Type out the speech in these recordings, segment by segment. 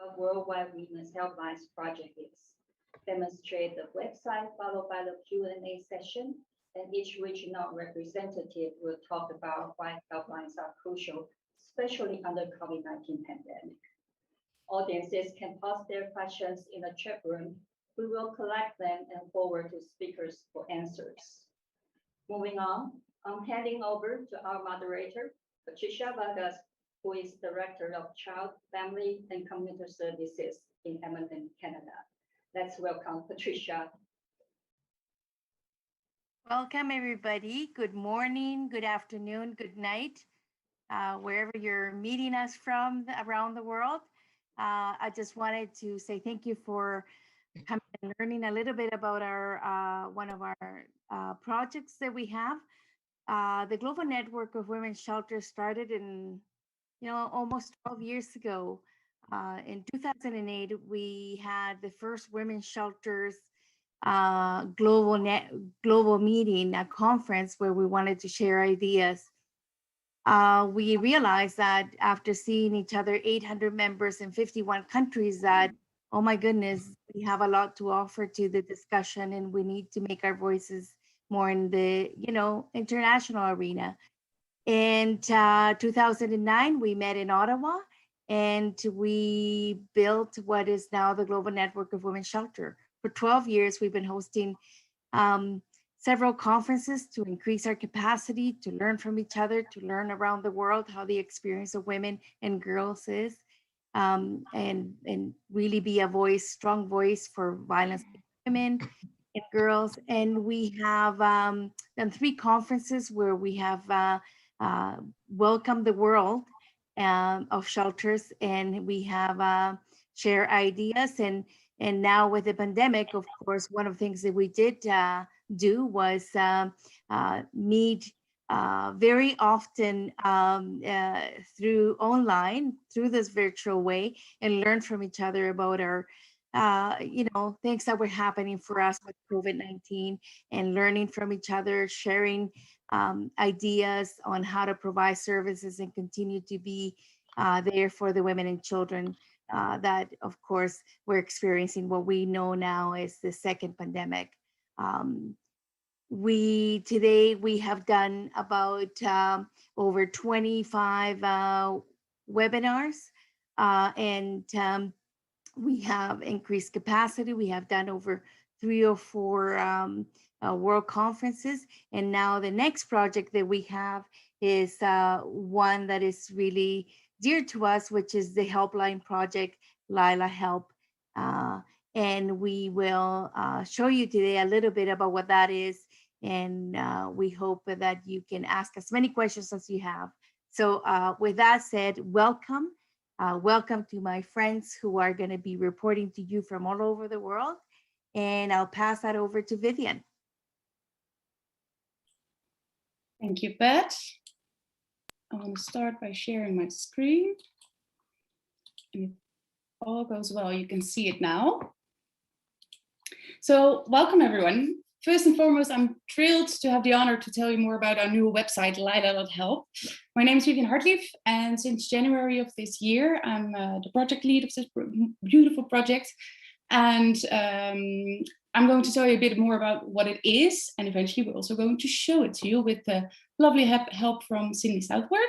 of Worldwide Women's Helplines project is. Demonstrate the website followed by the Q&A session, and each regional representative will talk about why helplines are crucial, especially under COVID-19 pandemic. Audiences can post their questions in the chat room. We will collect them and forward to speakers for answers. Moving on, I'm handing over to our moderator, Patricia Vargas, who is Director of Child, Family, and Community Services in Edmonton, Canada. Let's welcome Patricia. Welcome, everybody. Good morning, good afternoon, good night, wherever you're meeting us from around the world. I just wanted to say thank you for coming and learning a little bit about our one of our projects that we have. The Global Network of Women's Shelters started in, almost 12 years ago. In 2008, we had the first women's shelters global meeting, a conference where we wanted to share ideas. We realized that after seeing each other, 800 members in 51 countries, that, oh my goodness, we have a lot to offer to the discussion, and we need to make our voices more in the, international arena. In 2009, we met in Ottawa, and we built what is now the Global Network of Women's Shelter. For 12 years, we've been hosting several conferences to increase our capacity, to learn from each other, to learn around the world how the experience of women and girls is, and really be a voice, strong voice for violence against women and girls. And we have done 3 conferences where we have welcomed the world of shelters, and we have shared ideas. And now with the pandemic, of course, one of the things that we did do was meet very often through online, through this virtual way, and learn from each other about our things that were happening for us with COVID-19, and learning from each other, sharing ideas on how to provide services and continue to be there for the women and children that, of course, we're experiencing what we know now is the second pandemic. Today we have done about over 25 webinars, and we have increased capacity. We have done over 3 or 4 world conferences, and now the next project that we have is one that is really dear to us, which is the Helpline project, Lila Help. And we will show you today a little bit about what that is, and we hope that you can ask as many questions as you have. So with that said, welcome. Welcome to my friends who are going to be reporting to you from all over the world. And I'll pass that over to Vivian. Thank you, Pat. I want to start by sharing my screen. And if all goes well, you can see it now. So welcome, everyone. First and foremost, I'm thrilled to have the honor to tell you more about our new website, Lila.help. My name is Vivian Hartlief, and since January of this year, I'm the project lead of this beautiful project. And I'm going to tell you a bit more about what it is, and eventually we're also going to show it to you with the lovely help from Cindy Southward.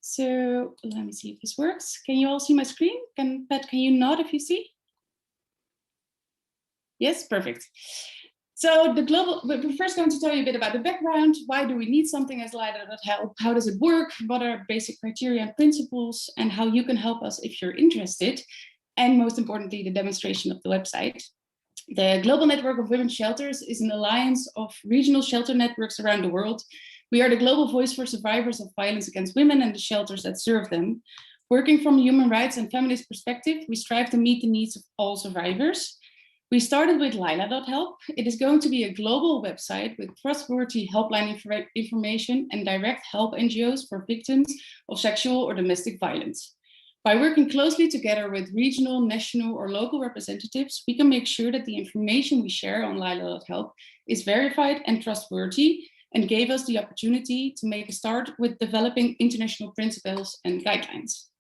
So let me see if this works. Can you all see my screen? Pat, can you nod if you see? Yes, perfect. So we're first going to tell you a bit about the background. Why do we need something as Lila.help? How does it work? What are basic criteria and principles, and how you can help us if you're interested? And most importantly, the demonstration of the website. The Global Network of Women's Shelters is an alliance of regional shelter networks around the world. We are the global voice for survivors of violence against women and the shelters that serve them. Working from a human rights and feminist perspective, we strive to meet the needs of all survivors. We started with Lila.help. It is going to be a global website with trustworthy helpline information and direct help NGOs for victims of sexual or domestic violence. By working closely together with regional, national, or local representatives, we can make sure that the information we share on Lila.help is verified and trustworthy, and gave us the opportunity to make a start with developing international principles and guidelines.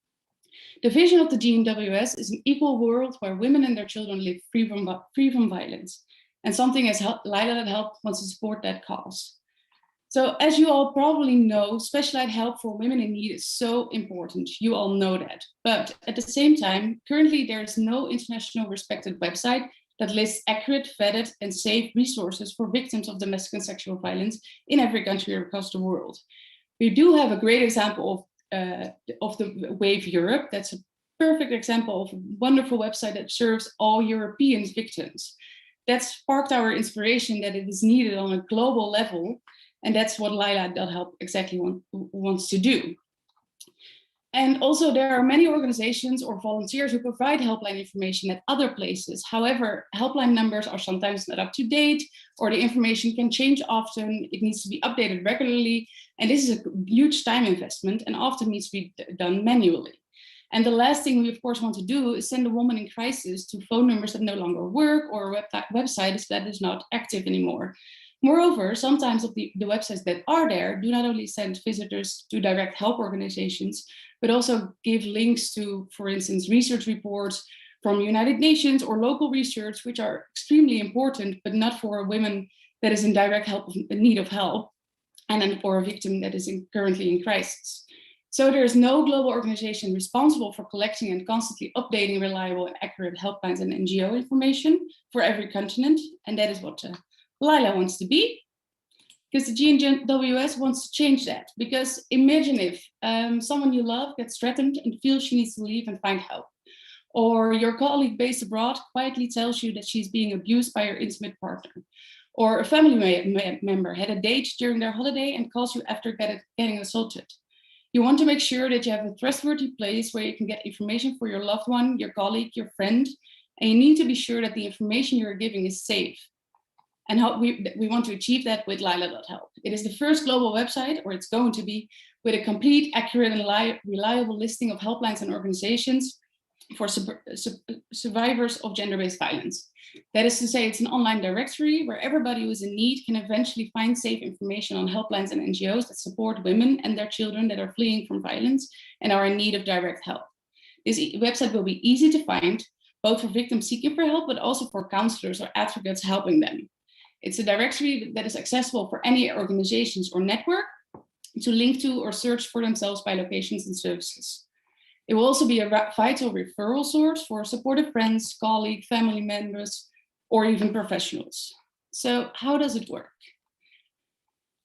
The vision of the GNWS is an equal world where women and their children live free from violence. And something as Lila Help wants to support that cause. So as you all probably know, specialized help for women in need is so important. You all know that. But at the same time, currently there is no international respected website that lists accurate, vetted, and safe resources for victims of domestic and sexual violence in every country across the world. We do have a great example of the WAVE Europe. That's a perfect example of a wonderful website that serves all European victims. That sparked our inspiration that it is needed on a global level. And that's what Lila.help exactly wants to do. And also there are many organizations or volunteers who provide helpline information at other places. However, helpline numbers are sometimes not up to date, or the information can change often. It needs to be updated regularly. And this is a huge time investment and often needs to be done manually. And the last thing we of course want to do is send a woman in crisis to phone numbers that no longer work or websites that is not active anymore. Moreover, sometimes of the websites that are there do not only send visitors to direct help organizations, but also give links to, for instance, research reports from United Nations or local research, which are extremely important, but not for a woman that is in direct need of help, or a victim that is currently in crisis. So there is no global organization responsible for collecting and constantly updating reliable and accurate helplines and NGO information for every continent, and that is what Lila wants to be, because the GNWS wants to change that. Because imagine if someone you love gets threatened and feels she needs to leave and find help. Or your colleague based abroad quietly tells you that she's being abused by her intimate partner. Or a family member had a date during their holiday and calls you after getting assaulted. You want to make sure that you have a trustworthy place where you can get information for your loved one, your colleague, your friend, and you need to be sure that the information you're giving is safe. And how we want to achieve that with Lila.help. It is the first global website, or it's going to be, with a complete, accurate, and reliable listing of helplines and organizations for survivors of gender-based violence. That is to say, it's an online directory where everybody who is in need can eventually find safe information on helplines and NGOs that support women and their children that are fleeing from violence and are in need of direct help. This website will be easy to find, both for victims seeking for help, but also for counselors or advocates helping them. It's a directory that is accessible for any organizations or network to link to or search for themselves by locations and services. It will also be a vital referral source for supportive friends, colleagues, family members, or even professionals. So how does it work?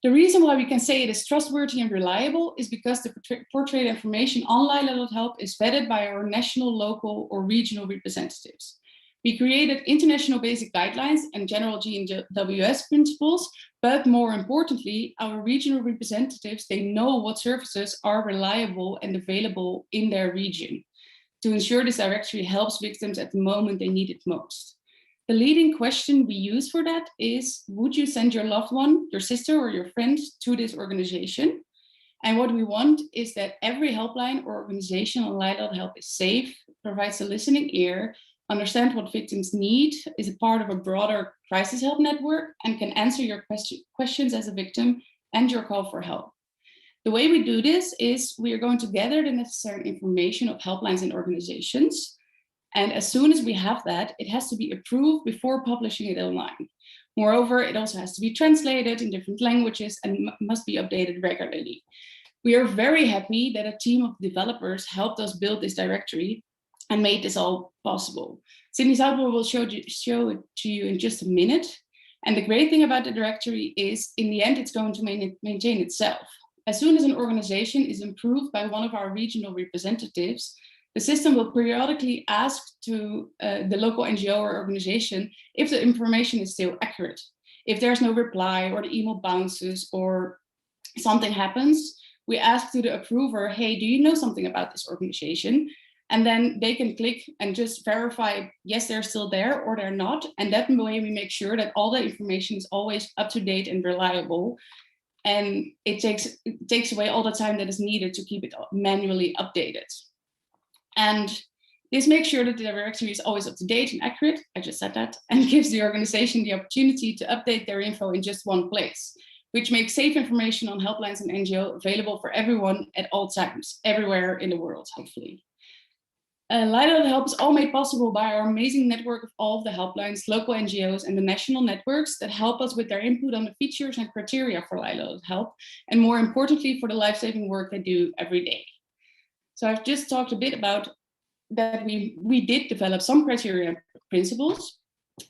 The reason why we can say it is trustworthy and reliable is because the portrayed information on Lila.help is vetted by our national, local, or regional representatives. We created international basic guidelines and general GNWS principles, but more importantly, our regional representatives, they know what services are reliable and available in their region to ensure this directory helps victims at the moment they need it most. The leading question we use for that is, would you send your loved one, your sister or your friend to this organization? And what we want is that every helpline or organization on Lila.help is safe, provides a listening ear, understand what victims need, is a part of a broader crisis help network, and can answer your questions as a victim and your call for help. The way we do this is we are going to gather the necessary information of helplines and organizations. And as soon as we have that, it has to be approved before publishing it online. Moreover, it also has to be translated in different languages and must be updated regularly. We are very happy that a team of developers helped us build this directory and made this all possible. Sydney Southwell will show it to you in just a minute. And the great thing about the directory is, in the end, it's going to maintain itself. As soon as an organization is approved by one of our regional representatives, the system will periodically ask to the local NGO or organization if the information is still accurate. If there's no reply or the email bounces or something happens, we ask to the approver, hey, do you know something about this organization? And then they can click and just verify, yes, they're still there or they're not. And that way we make sure that all the information is always up to date and reliable. And it takes away all the time that is needed to keep it manually updated. And this makes sure that the directory is always up to date and accurate, I just said that, and gives the organization the opportunity to update their info in just one place, which makes safe information on helplines and NGO available for everyone at all times, everywhere in the world, hopefully. Help is all made possible by our amazing network of all of the helplines, local NGOs, and the national networks that help us with their input on the features and criteria for Help, and more importantly, for the life-saving work they do every day. So I've just talked a bit about that we did develop some criteria and principles.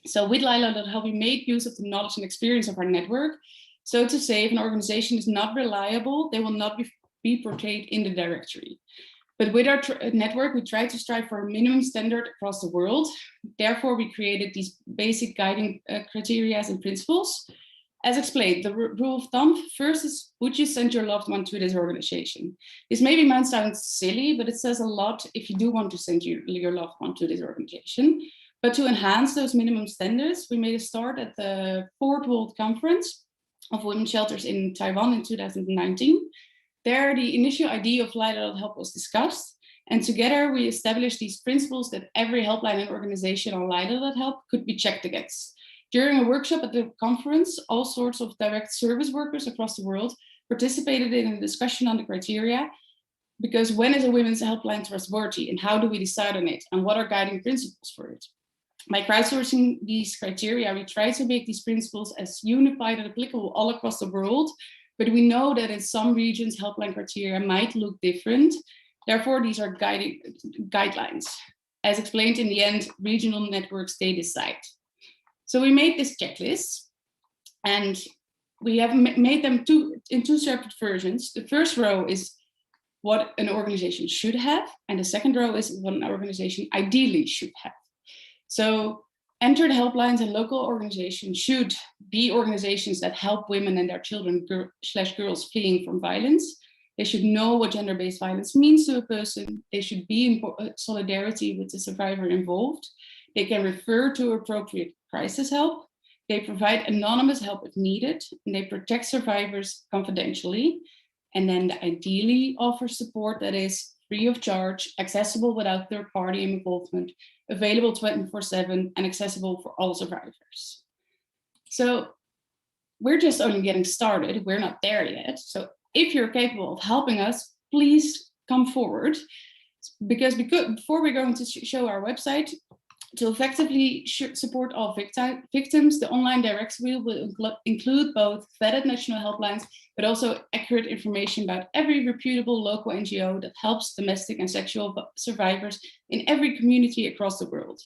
So with Help, we made use of the knowledge and experience of our network. So to say, if an organization is not reliable, they will not be portrayed in the directory. But with our network, we try to strive for a minimum standard across the world. Therefore, we created these basic guiding criteria and principles. As explained, the rule of thumb first is, would you send your loved one to this organization? This maybe might sound silly, but it says a lot if you do want to send your loved one to this organization. But to enhance those minimum standards, we made a start at the 4th World Conference of Women's Shelters in Taiwan in 2019. There, the initial idea of Help was discussed, and together we established these principles that every helpline and organization on Help could be checked against. During a workshop at the conference, all sorts of direct service workers across the world participated in a discussion on the criteria, because when is a women's helpline trustworthy, and how do we decide on it, and what are guiding principles for it? By crowdsourcing these criteria, we try to make these principles as unified and applicable all across the world. But we know that in some regions, helpline criteria might look different. Therefore, these are guidelines. As explained, in the end, regional networks, they decide. So we made this checklist, and we have made them in two separate versions. The first row is what an organization should have, and the second row is what an organization ideally should have. So entered helplines and local organizations should be organizations that help women and their children /girls fleeing from violence. They should know what gender-based violence means to a person. They should be in solidarity with the survivor involved. They can refer to appropriate crisis help. They provide anonymous help if needed, and they protect survivors confidentially. And then they ideally offer support that is free of charge, accessible without third-party involvement, available 24/7, and accessible for all survivors. So we're just only getting started. We're not there yet. So if you're capable of helping us, please come forward. Because before we're going to show our website, to effectively support all victims, the online directory will include both vetted national helplines, but also accurate information about every reputable local NGO that helps domestic and sexual survivors in every community across the world.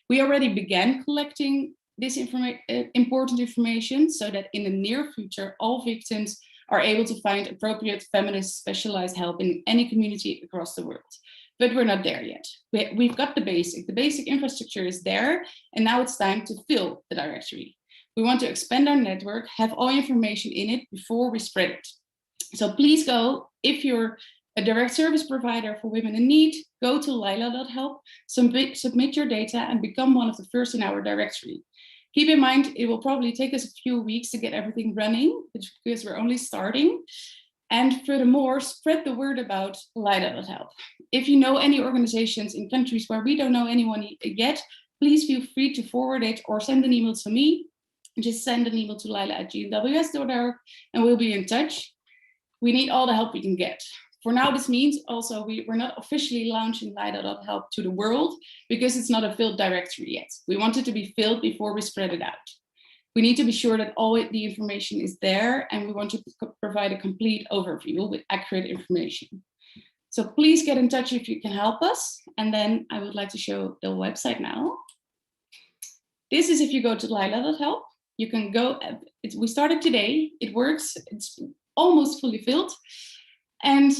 We already began collecting this important information so that in the near future, all victims are able to find appropriate feminist specialized help in any community across the world. But we're not there yet. We've got the basic infrastructure is there, and now it's time to fill the directory. We want to expand our network, have all information in it before we spread it. So please go, if you're a direct service provider for women in need, go to Help, submit your data, and become one of the first in our directory. Keep in mind, it will probably take us a few weeks to get everything running, because we're only starting. And furthermore, spread the word about Help. If you know any organizations in countries where we don't know anyone yet, please feel free to forward it or send an email to me. Just send an email to lila@gws.org and we'll be in touch. We need all the help we can get. For now, this means also we're not officially launching Help to the world because it's not a filled directory yet. We want it to be filled before we spread it out. We need to be sure that all the information is there, and we want to provide a complete overview with accurate information. So please get in touch if you can help us. And then I would like to show the website now. This is if you go to Help. You can go, we started today, it works, it's almost fully filled. And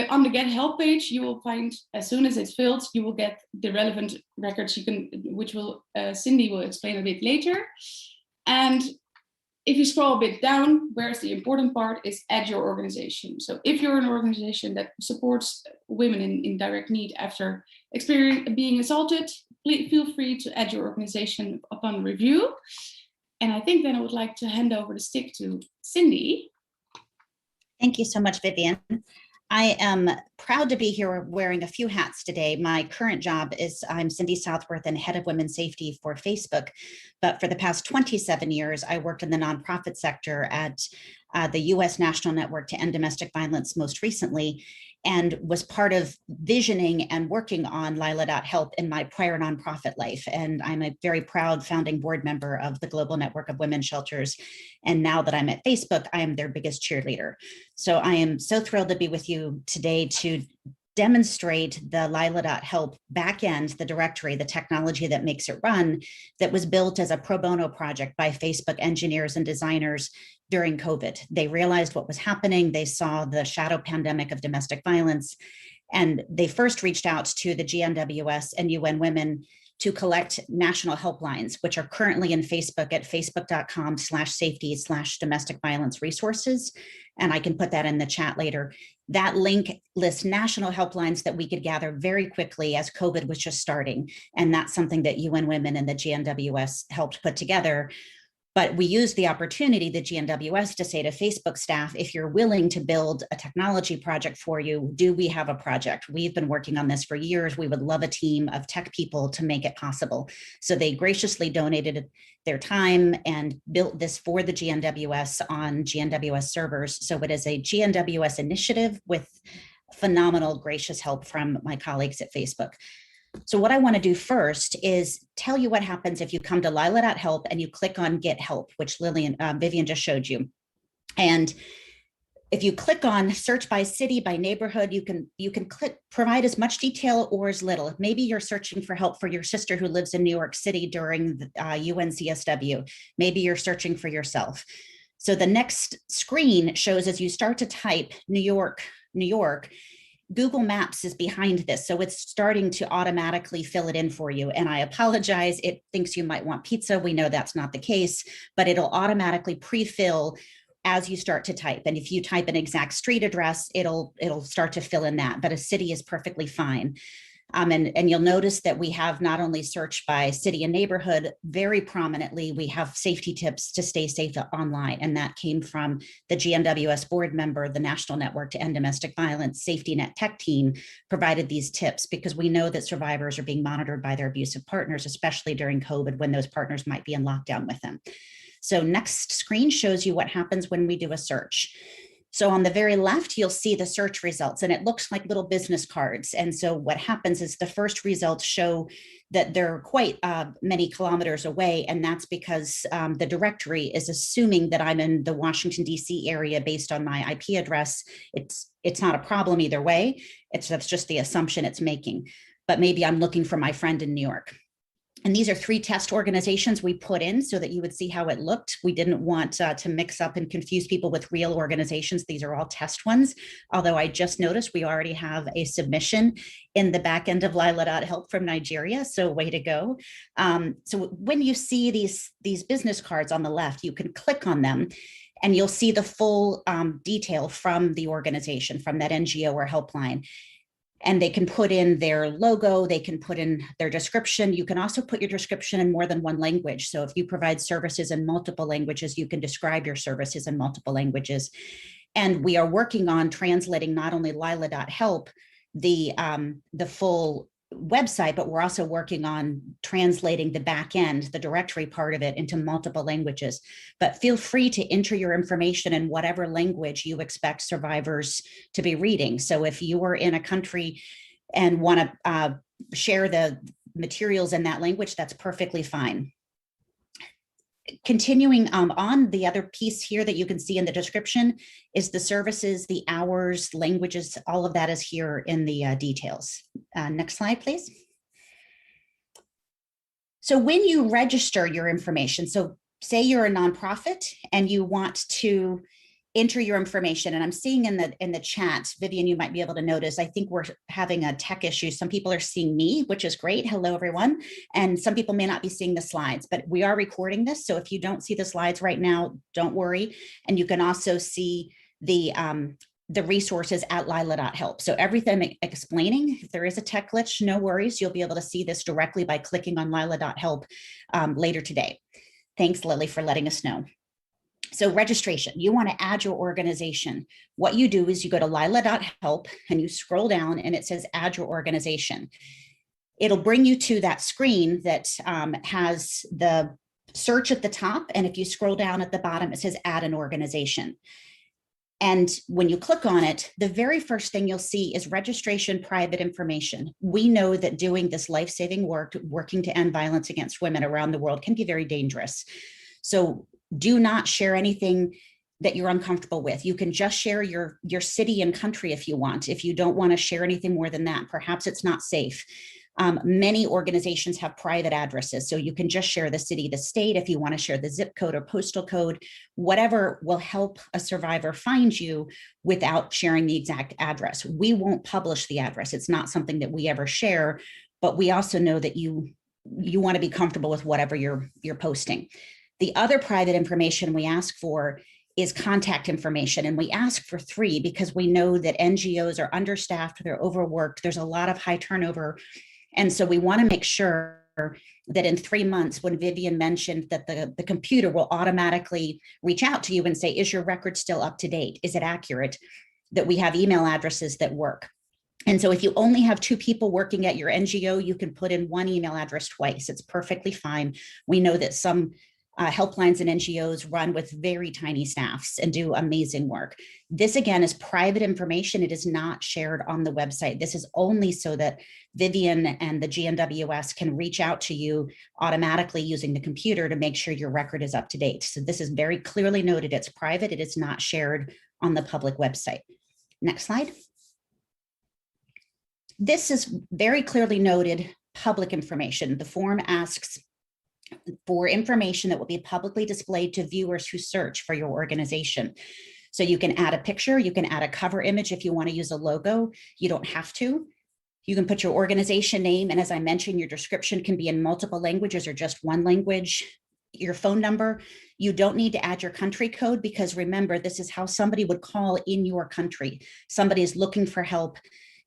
on the Get Help page, you will find, as soon as it's filled, you will get the relevant records which Cindy will explain a bit later. And if you scroll a bit down, where's the important part is add your organization. So if you're an organization that supports women in direct need after being assaulted, please feel free to add your organization upon review. And I think then I would like to hand over the stick to Cindy. Thank you so much, Vivian. I am proud to be here wearing a few hats today. My current job is I'm Cindy Southworth and head of women's safety for Facebook. But for the past 27 years, I worked in the nonprofit sector at the U.S. National Network to End Domestic Violence most recently. and was part of visioning and working on Lila.help in my prior nonprofit life. And I'm a very proud founding board member of the Global Network of Women's Shelters. And now that I'm at Facebook, I am their biggest cheerleader. So I am so thrilled to be with you today to demonstrate the Lila.help backend, the directory, the technology that makes it run, that was built as a pro bono project by Facebook engineers and designers during COVID. They realized what was happening. They saw the shadow pandemic of domestic violence, and they first reached out to the GNWS and UN Women to collect national helplines, which are currently in Facebook at facebook.com/safety/domestic violence resources. And I can put that in the chat later. That link lists national helplines that we could gather very quickly as COVID was just starting. And that's something that UN Women and the GNWS helped put together. But we used the opportunity, the GNWS, to say to Facebook staff, if you're willing to build a technology project for you, do we have a project? We've been working on this for years. We would love a team of tech people to make it possible. So they graciously donated their time and built this for the GNWS on GNWS servers. So it is a GNWS initiative with phenomenal, gracious help from my colleagues at Facebook. So what I want to do first is tell you what happens if you come to Lila.help and you click on Get Help, which Vivian just showed you. And if you click on search by city, by neighborhood, you can click provide as much detail or as little. Maybe you're searching for help for your sister who lives in New York City during the UNCSW. Maybe you're searching for yourself. So the next screen shows as you start to type New York, Google Maps is behind this, so it's starting to automatically fill it in for you. And I apologize, it thinks you might want pizza. We know that's not the case, but it'll automatically pre-fill as you start to type. And if you type an exact street address, it'll start to fill in that, but a city is perfectly fine. And you'll notice that we have not only search by city and neighborhood, very prominently, we have safety tips to stay safe online. And that came from the GNWS board member, the National Network to End Domestic Violence Safety Net Tech team provided these tips because we know that survivors are being monitored by their abusive partners, especially during COVID when those partners might be in lockdown with them. So next screen shows you what happens when we do a search. So on the very left, you'll see the search results, and it looks like little business cards. And so what happens is the first results show that they're quite many kilometers away, and that's because the directory is assuming that I'm in the Washington, D.C. area based on my IP address. It's not a problem either way. That's just the assumption it's making. But maybe I'm looking for my friend in New York. And these are 3 test organizations we put in so that you would see how it looked. We didn't want to mix up and confuse people with real organizations. These are all test ones. Although I just noticed we already have a submission in the back end of Lila.help from Nigeria. So way to go. So when you see these business cards on the left, you can click on them and you'll see the full detail from the organization, from that NGO or helpline. And they can put in their logo, they can put in their description. You can also put your description in more than one language. So if you provide services in multiple languages, you can describe your services in multiple languages. And we are working on translating not only Lila.help, the full website, but we're also working on translating the back end, the directory part of it, into multiple languages. But feel free to enter your information in whatever language you expect survivors to be reading. So if you are in a country and want to share the materials in that language, that's perfectly fine. Continuing on, the other piece here that you can see in the description is the services, the hours, languages, all of that is here in the details. Next slide, please. So when you register your information, so say you're a nonprofit and you want to enter your information, and I'm seeing in the chat, Vivian, you might be able to notice, I think we're having a tech issue. Some people are seeing me, which is great. Hello, everyone. And some people may not be seeing the slides, but we are recording this. So if you don't see the slides right now, don't worry. And you can also see the resources at Lila.help. So everything I'm explaining, if there is a tech glitch, no worries. You'll be able to see this directly by clicking on Lila.help later today. Thanks, Lily, for letting us know. So registration, you want to add your organization. What you do is you go to Lila.help and you scroll down and it says add your organization. It'll bring you to that screen that has the search at the top. And if you scroll down at the bottom, it says add an organization. And when you click on it, the very first thing you'll see is registration private information. We know that doing this life-saving work, working to end violence against women around the world, can be very dangerous. So do not share anything that you're uncomfortable with. You can just share your city and country if you want. If you don't want to share anything more than that, perhaps it's not safe. Many organizations have private addresses, so you can just share the city, the state, if you want to share the zip code or postal code, whatever will help a survivor find you without sharing the exact address. We won't publish the address. It's not something that we ever share, but we also know that you want to be comfortable with whatever you're posting. The other private information we ask for is contact information. And we ask for 3 because we know that NGOs are understaffed, they're overworked, there's a lot of high turnover. And so we want to make sure that in 3 months, when Vivian mentioned that the computer will automatically reach out to you and say, is your record still up to date? Is it accurate? That we have email addresses that work. And so if you only have 2 people working at your NGO, you can put in 1 email address twice. It's perfectly fine. We know that some helplines and NGOs run with very tiny staffs and do amazing work. This again is private information. It is not shared on the website. This is only so that Vivian and the GNWS can reach out to you automatically using the computer to make sure your record is up to date. So this is very clearly noted. It's private. It is not shared on the public website. Next slide. This is very clearly noted public information. The form asks for information that will be publicly displayed to viewers who search for your organization. So you can add a picture, you can add a cover image if you want to use a logo. You don't have to. You can put your organization name, and as I mentioned, your description can be in multiple languages or just one language. Your phone number. You don't need to add your country code, because remember, this is how somebody would call in your country. Somebody is looking for help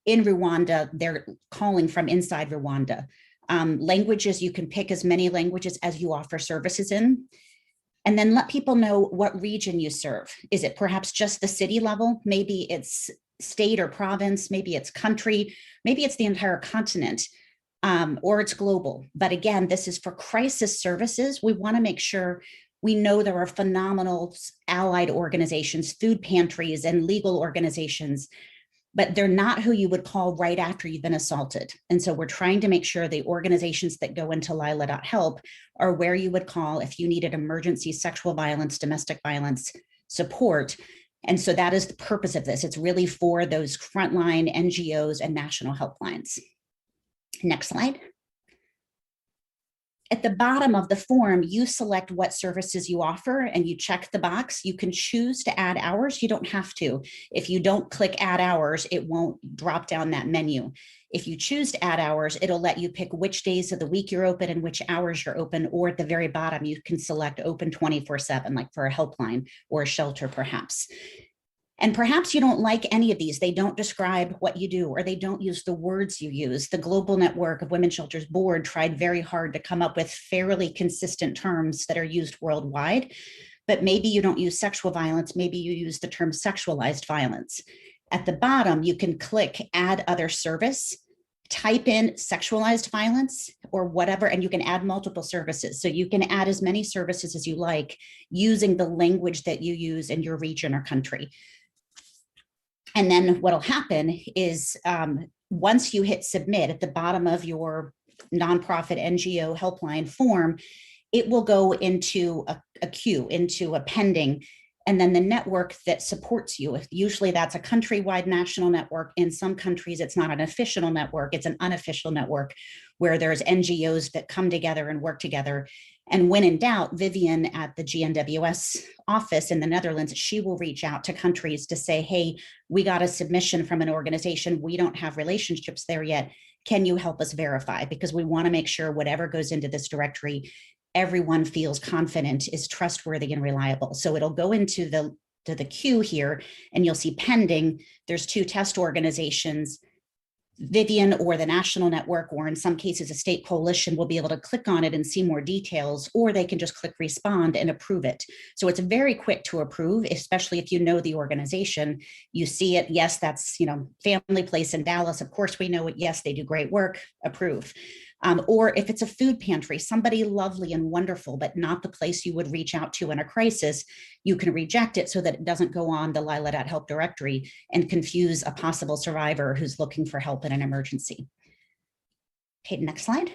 in Rwanda, they're calling from inside Rwanda. Languages, you can pick as many languages as you offer services in, and then let people know what region you serve. Is it perhaps just the city level? Maybe it's state or province, maybe it's country, maybe it's the entire continent, or it's global. But again, this is for crisis services. We want to make sure we know there are phenomenal allied organizations, food pantries, and legal organizations, but they're not who you would call right after you've been assaulted. And so we're trying to make sure the organizations that go into Lila.help are where you would call if you needed emergency sexual violence, domestic violence support. And so that is the purpose of this. It's really for those frontline NGOs and national helplines. Next slide. At the bottom of the form, you select what services you offer and you check the box. You can choose to add hours. You don't have to. If you don't click add hours, it won't drop down that menu. If you choose to add hours, it'll let you pick which days of the week you're open and which hours you're open, or at the very bottom, you can select open 24/7, like for a helpline or a shelter perhaps. And perhaps you don't like any of these. They don't describe what you do, or they don't use the words you use. The Global Network of Women's Shelters Board tried very hard to come up with fairly consistent terms that are used worldwide, but maybe you don't use sexual violence, maybe you use the term sexualized violence. At the bottom, you can click add other service, type in sexualized violence or whatever, and you can add multiple services. So you can add as many services as you like using the language that you use in your region or country. And then what'll happen is once you hit submit at the bottom of your nonprofit NGO helpline form, it will go into a queue, into a pending, and then the network that supports you. Usually that's a countrywide national network. In some countries, it's not an official network, it's an unofficial network where there's NGOs that come together and work together. And when in doubt, Vivian at the GNWS office in the Netherlands, she will reach out to countries to say, hey, we got a submission from an organization. We don't have relationships there yet. Can you help us verify? Because we want to make sure whatever goes into this directory, everyone feels confident is trustworthy and reliable. So it'll go into the queue here, and you'll see pending. There's 2 test organizations. Vivian or the national network, or in some cases a state coalition, will be able to click on it and see more details, or they can just click respond and approve it. So it's very quick to approve, especially if you know the organization. You see it, yes, that's, Family Place in Dallas. Of course, we know it. Yes, they do great work, approve. Or if it's a food pantry, somebody lovely and wonderful, but not the place you would reach out to in a crisis, you can reject it so that it doesn't go on the Lila.help directory and confuse a possible survivor who's looking for help in an emergency. Okay, next slide.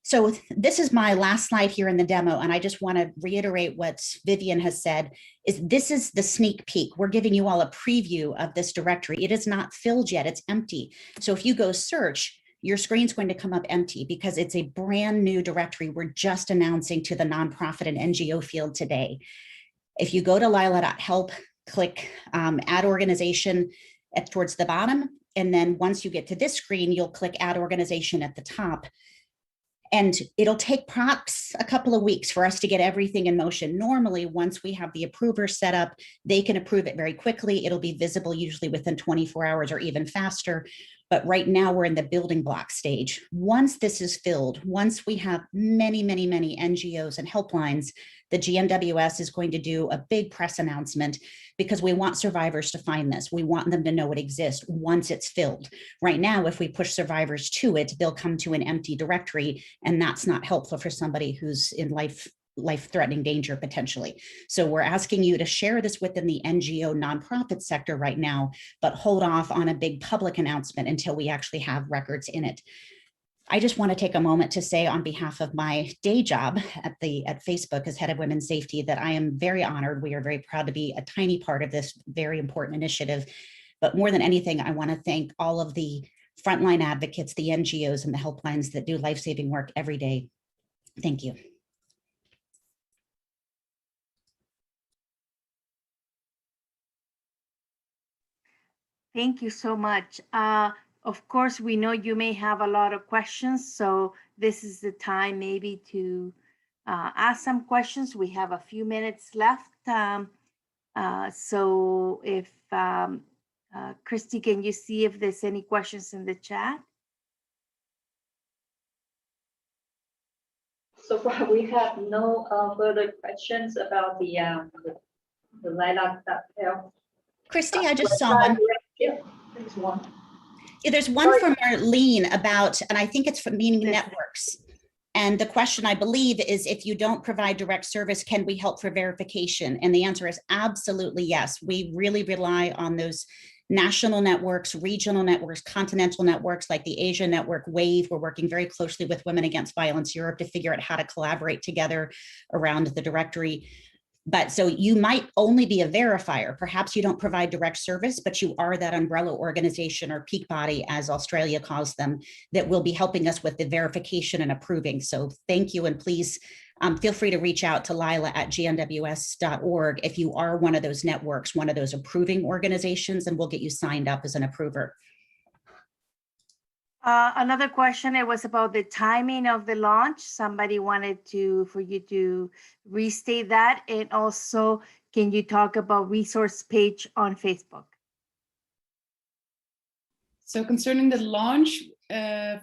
So this is my last slide here in the demo, and I just want to reiterate what Vivian has said, is this is the sneak peek. We're giving you all a preview of this directory. It is not filled yet, it's empty. So if you go search, your screen's going to come up empty because it's a brand new directory we're just announcing to the nonprofit and NGO field today. If you go to Lila.help, click add organization towards the bottom, and then once you get to this screen, you'll click add organization at the top. And it'll take perhaps a couple of weeks for us to get everything in motion. Normally, once we have the approver set up, they can approve it very quickly. It'll be visible usually within 24 hours or even faster. But right now we're in the building block stage. Once this is filled, once we have many, many, many NGOs and helplines, the GNWS is going to do a big press announcement because we want survivors to find this. We want them to know it exists once it's filled. Right now, if we push survivors to it, they'll come to an empty directory, and that's not helpful for somebody who's in life-threatening danger potentially. So we're asking you to share this within the NGO nonprofit sector right now, but hold off on a big public announcement until we actually have records in it. I just want to take a moment to say on behalf of my day job at Facebook as head of women's safety that I am very honored. We are very proud to be a tiny part of this very important initiative. But more than anything, I want to thank all of the frontline advocates, the NGOs and the helplines that do life-saving work every day. Thank you. Thank you so much. Of course, we know you may have a lot of questions, so this is the time maybe to ask some questions. We have a few minutes left. So if, Christy, can you see if there's any questions in the chat? So far, we have no further questions about the Lila.help. Christy, I just saw one. Yeah, there's one. Yeah, there's one from Marlene about, and I think it's from Meaning Networks. And the question, I believe, is if you don't provide direct service, can we help for verification? And the answer is absolutely yes. We really rely on those national networks, regional networks, continental networks like the Asia Network, WAVE. We're working very closely with Women Against Violence Europe to figure out how to collaborate together around the directory. But so you might only be a verifier. Perhaps you don't provide direct service, but you are that umbrella organization or peak body, as Australia calls them, that will be helping us with the verification and approving. So thank you. And please feel free to reach out to lila@gnws.org if you are one of those networks, one of those approving organizations, and we'll get you signed up as an approver. Another question, it was about the timing of the launch. Somebody wanted for you to restate that. And also, can you talk about resource page on Facebook? So concerning the launch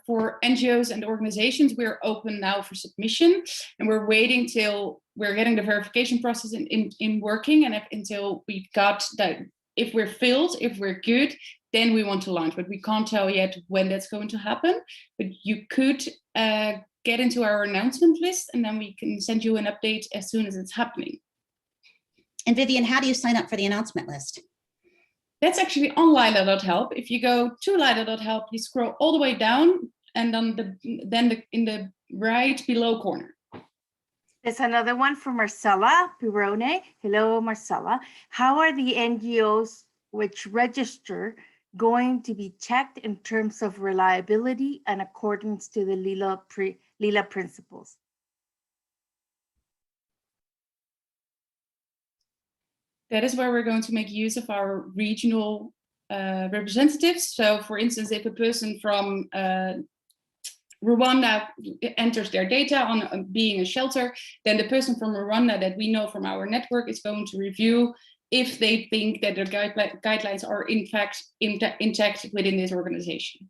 for NGOs and organizations, we're open now for submission, and we're waiting till we're getting the verification process in working, and until we've got that, if we're filled, if we're good, then we want to launch, but we can't tell yet when that's going to happen. But you could get into our announcement list, and then we can send you an update as soon as it's happening. And Vivian, how do you sign up for the announcement list? That's actually on Lila.help. If you go to Lila.help, you scroll all the way down, and then in the right below corner. There's another one from Marcella Pirone. Hello, Marcella. How are the NGOs which register going to be checked in terms of reliability and accordance to the Lila principles? That is where we're going to make use of our regional representatives. So for instance, if a person from Rwanda enters their data on being a shelter, then the person from Rwanda that we know from our network is going to review if they think that the guidelines are in fact intact within this organization.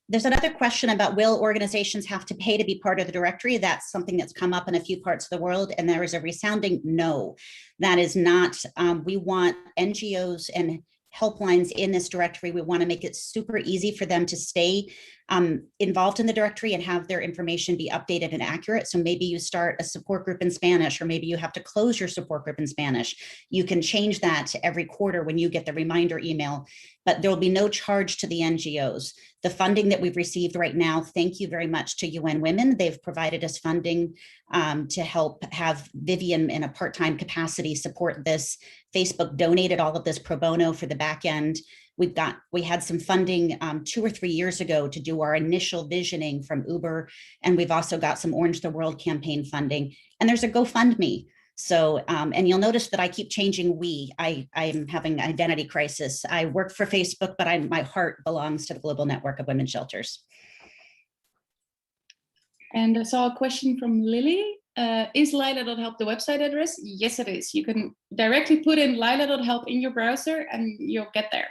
There's another question about, will organizations have to pay to be part of the directory? That's something that's come up in a few parts of the world, and there is a resounding no. That is not, we want NGOs and helplines in this directory. We want to make it super easy for them to stay involved in the directory and have their information be updated and accurate. So maybe you start a support group in Spanish, or maybe you have to close your support group in Spanish. You can change that every quarter when you get the reminder email, but there will be no charge to the NGOs. The funding that we've received right now, thank you very much to UN Women. They've provided us funding to help have Vivian in a part-time capacity support this. Facebook donated all of this pro bono for the back end. We had some funding 2 or 3 years ago to do our initial visioning from Uber. And we've also got some Orange the World campaign funding. And there's a GoFundMe. So, and you'll notice that I keep changing we. I'm having an identity crisis. I work for Facebook, but my heart belongs to the Global Network of Women's Shelters. And I saw a question from Lily. Is Lila.help the website address? Yes, it is. You can directly put in Lila.help in your browser and you'll get there.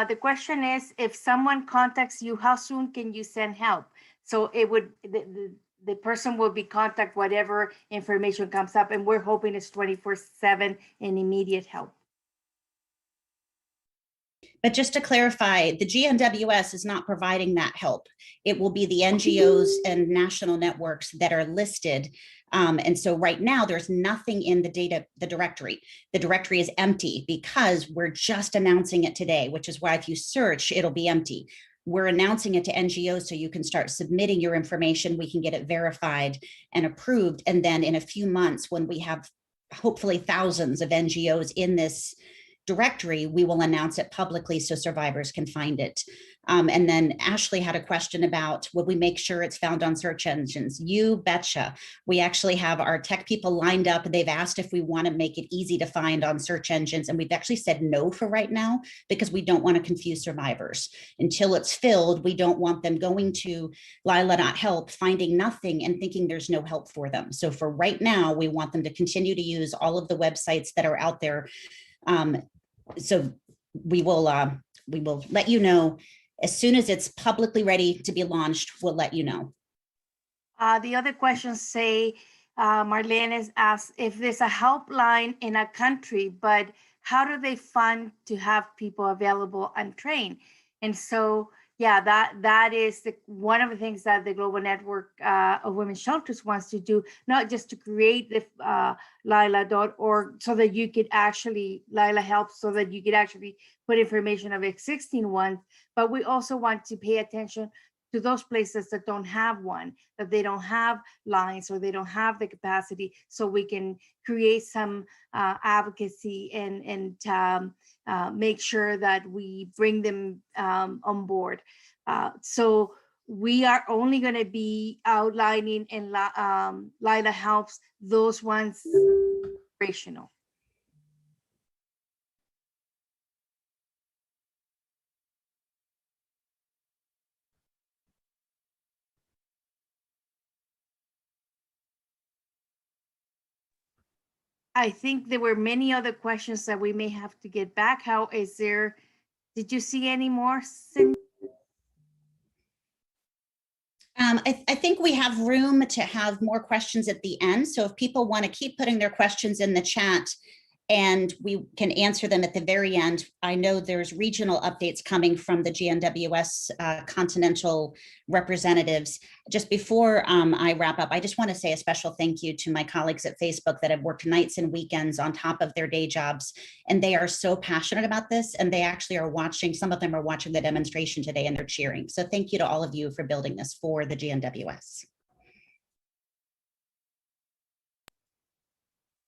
The question is, if someone contacts you, how soon can you send help? So it would, the person will be contact whatever information comes up, and we're hoping it's 24/7 and immediate help. But just to clarify, the GNWS is not providing that help. It will be the NGOs and national networks that are listed. And so right now there's nothing in the directory. The directory is empty because we're just announcing it today, which is why if you search, it'll be empty. We're announcing it to NGOs so you can start submitting your information. We can get it verified and approved. And then in a few months, when we have hopefully thousands of NGOs in this directory, we will announce it publicly so survivors can find it. And then Ashley had a question about, will we make sure it's found on search engines? You betcha. We actually have our tech people lined up. They've asked if we want to make it easy to find on search engines. And we've actually said no for right now, because we don't want to confuse survivors. Until it's filled, we don't want them going to Lila.help, finding nothing and thinking there's no help for them. So for right now, we want them to continue to use all of the websites that are out there. So we will let you know as soon as it's publicly ready to be launched. We'll let you know. The other questions say, Marlene has asked if there's a helpline in a country, but how do they fund to have people available and trained? And so, yeah, that is one of the things that the Global Network of Women's Shelters wants to do, not just to create the Lila.org so that you could actually, Lila helps so that you could actually put information of existing ones, but we also want to pay attention to those places that don't have one, that they don't have lines or they don't have the capacity, so we can create some advocacy and make sure that we bring them on board. So we are only going to be outlining in Lila Helps those ones operational. I think there were many other questions that we may have to get back. How is there, did you see any more, Cindy? I think we have room to have more questions at the end. So if people want to keep putting their questions in the chat and we can answer them at the very end. I know there's regional updates coming from the GNWS continental representatives. Just before I wrap up, I just want to say a special thank you to my colleagues at Facebook that have worked nights and weekends on top of their day jobs. And they are so passionate about this. And they actually are watching, some of them are watching the demonstration today and they're cheering. So thank you to all of you for building this for the GNWS.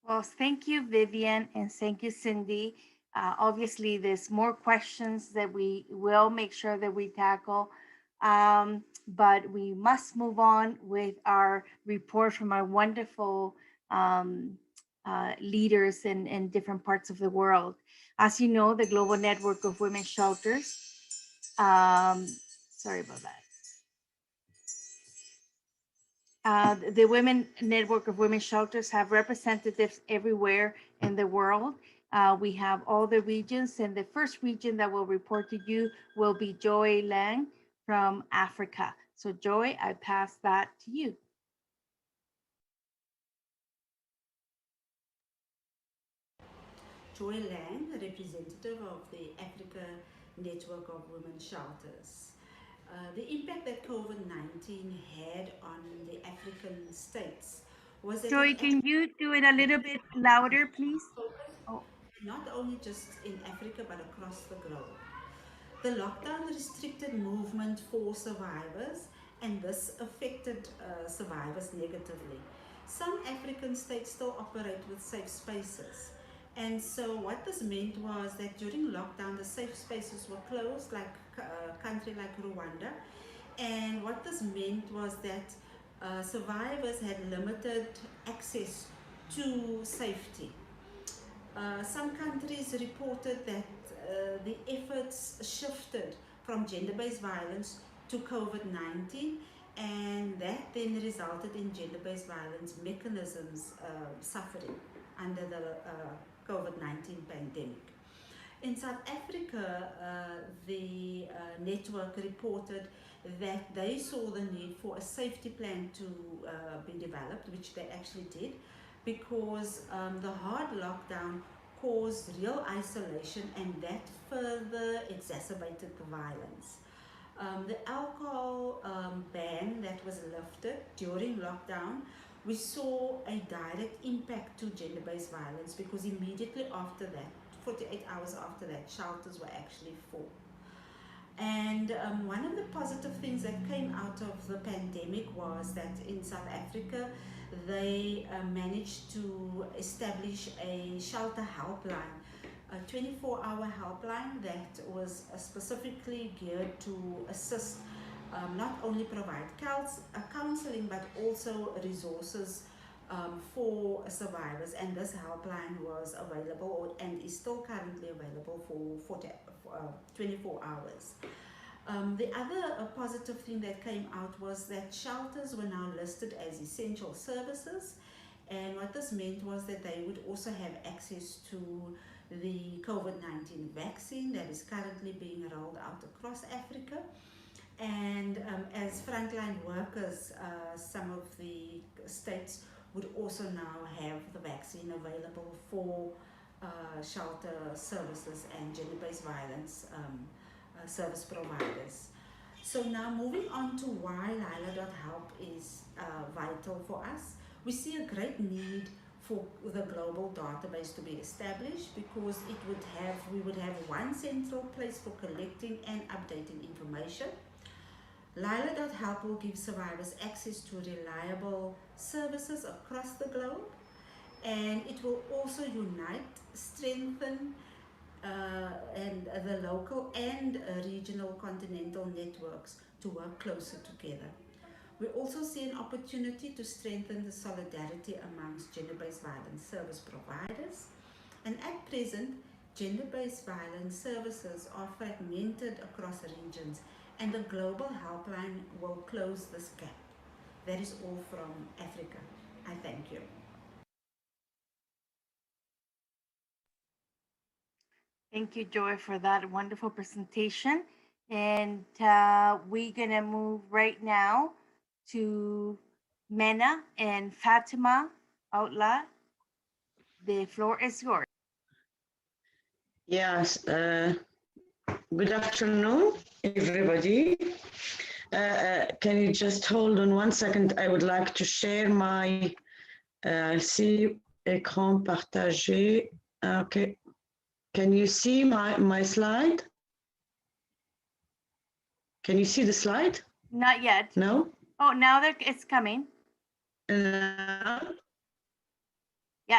Well, thank you, Vivian, and thank you, Cindy. Obviously, there's more questions that we will make sure that we tackle, but we must move on with our report from our wonderful leaders in different parts of the world. As you know, the Global Network of Women's Shelters, sorry about that. The Women Network of Women's Shelters have representatives everywhere in the world. We have all the regions, and the first region that will report to you will be Joy Lang from Africa. So Joy, I pass that to you. Joy Lang, a representative of the Africa Network of Women Shelters. The impact that COVID-19 had on the African states was that Joy, can you do it a little bit louder, please? Oh. Not only just in Africa, but across the globe. The lockdown restricted movement for survivors, and this affected survivors negatively. Some African states still operate with safe spaces. And so what this meant was that during lockdown, the safe spaces were closed, like a country like Rwanda. And what this meant was that survivors had limited access to safety. Some countries reported that the efforts shifted from gender-based violence to COVID-19, and that then resulted in gender-based violence mechanisms suffering under the COVID-19 pandemic. In South Africa, the network reported that they saw the need for a safety plan to be developed, which they actually did, because the hard lockdown caused real isolation, and that further exacerbated the violence. The alcohol ban that was lifted during lockdown, we saw a direct impact to gender-based violence, because immediately after that, 48 hours after that, shelters were actually full. And one of the positive things that came out of the pandemic was that in South Africa, they managed to establish a shelter helpline, a 24-hour helpline that was specifically geared to assist, not only provide counseling, but also resources for survivors. And this helpline was available and is still currently available for 24 hours. The other positive thing that came out was that shelters were now listed as essential services, and what this meant was that they would also have access to the COVID-19 vaccine that is currently being rolled out across Africa. And as frontline workers, some of the states would also now have the vaccine available for shelter services and gender-based violence service providers. So now moving on to why Lila.help is vital for us. We see a great need for the global database to be established, because we would have one central place for collecting and updating information. Lila.help will give survivors access to reliable services across the globe, and it will also unite, strengthen and the local and regional continental networks to work closer together. We also see an opportunity to strengthen the solidarity amongst gender-based violence service providers. And at present, gender-based violence services are fragmented across regions, and the global helpline will close this gap. That is all from Africa. I thank you. Thank you, Joy, for that wonderful presentation. And we're gonna move right now to Mena and Fatima Outla. The floor is yours. Yes, good afternoon, everybody. Can you just hold on 1 second? I would like to share my, see, écran partagé. Okay. Can you see my slide? Can you see the slide? Not yet. No? Oh, now it's coming. Yeah,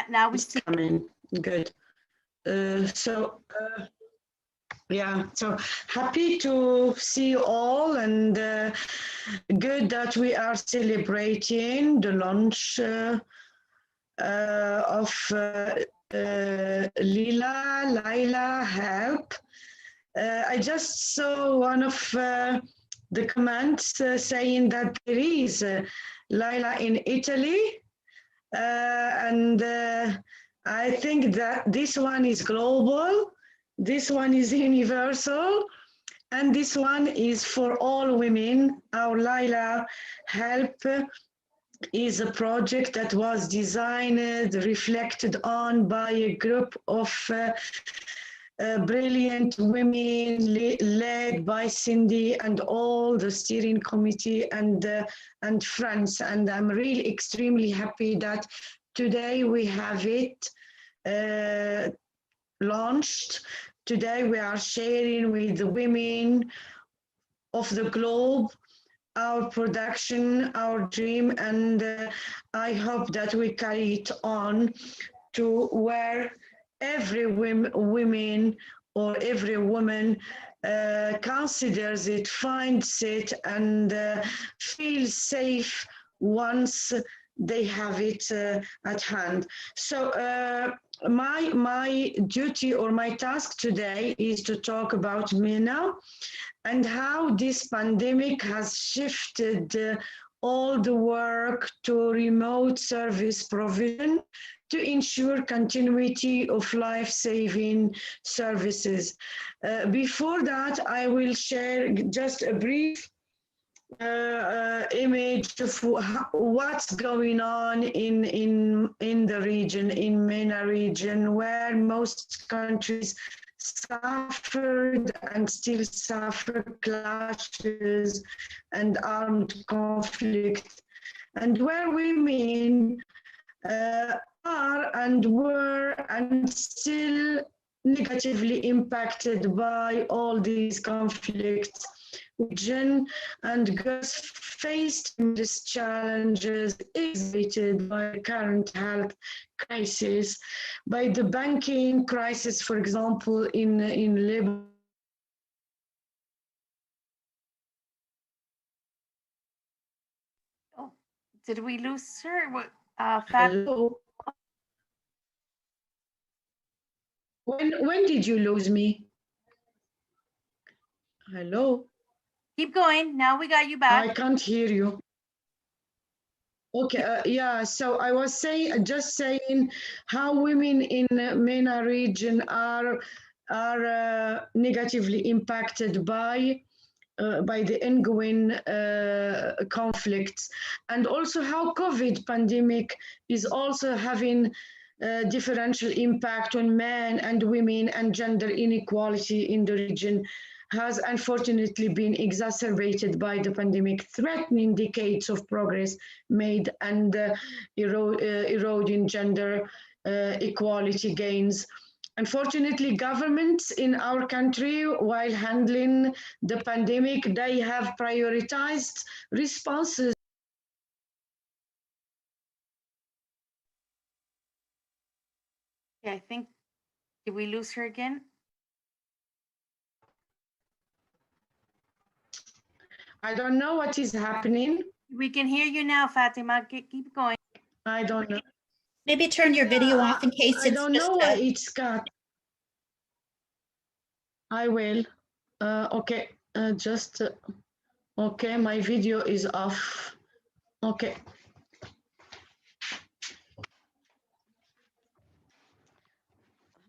now we it's see. coming. Good. Yeah, so happy to see you all, and good that we are celebrating the launch of Lila Help. I just saw one of the comments saying that there is Lila in Italy, and I think that this one is global, this one is universal, And this one is for all women. Our Laila Help is a project that was designed, reflected on by a group of brilliant women led by Cindy and all the steering committee and friends. And I'm really extremely happy that today we have it launched. Today we are sharing with the women of the globe our production, our dream, and I hope that we carry it on to where every woman or every woman considers it, finds it, and feels safe once they have it at hand. So my duty or my task today is to talk about MENA and how this pandemic has shifted all the work to remote service provision to ensure continuity of life-saving services. Before that, I will share just a brief image of what's going on in the region, in MENA region, where most countries suffered and still suffer clashes and armed conflict, and where women are and were and still negatively impacted by all these conflicts. Region and girls faced these challenges exhibited by the current health crisis, by the banking crisis, for example, in Lebanon. Oh, did we lose her? Hello. When did you lose me? Hello. Keep going. Now we got you back. I can't hear you. Okay, yeah, so I was just saying how women in the MENA region are negatively impacted by the ongoing conflicts, and also how COVID pandemic is also having differential impact on men and women, and gender inequality in the region has unfortunately been exacerbated by the pandemic, threatening decades of progress made and eroding gender equality gains. Unfortunately, governments in our country, while handling the pandemic, they have prioritized responses. Yeah, I think, did we lose her again? I don't know what is happening. We can hear you now, Fatima. Keep going. I don't know. Maybe turn your video off in case I don't know why it's cut. I will. Okay, just, okay, my video is off. Okay.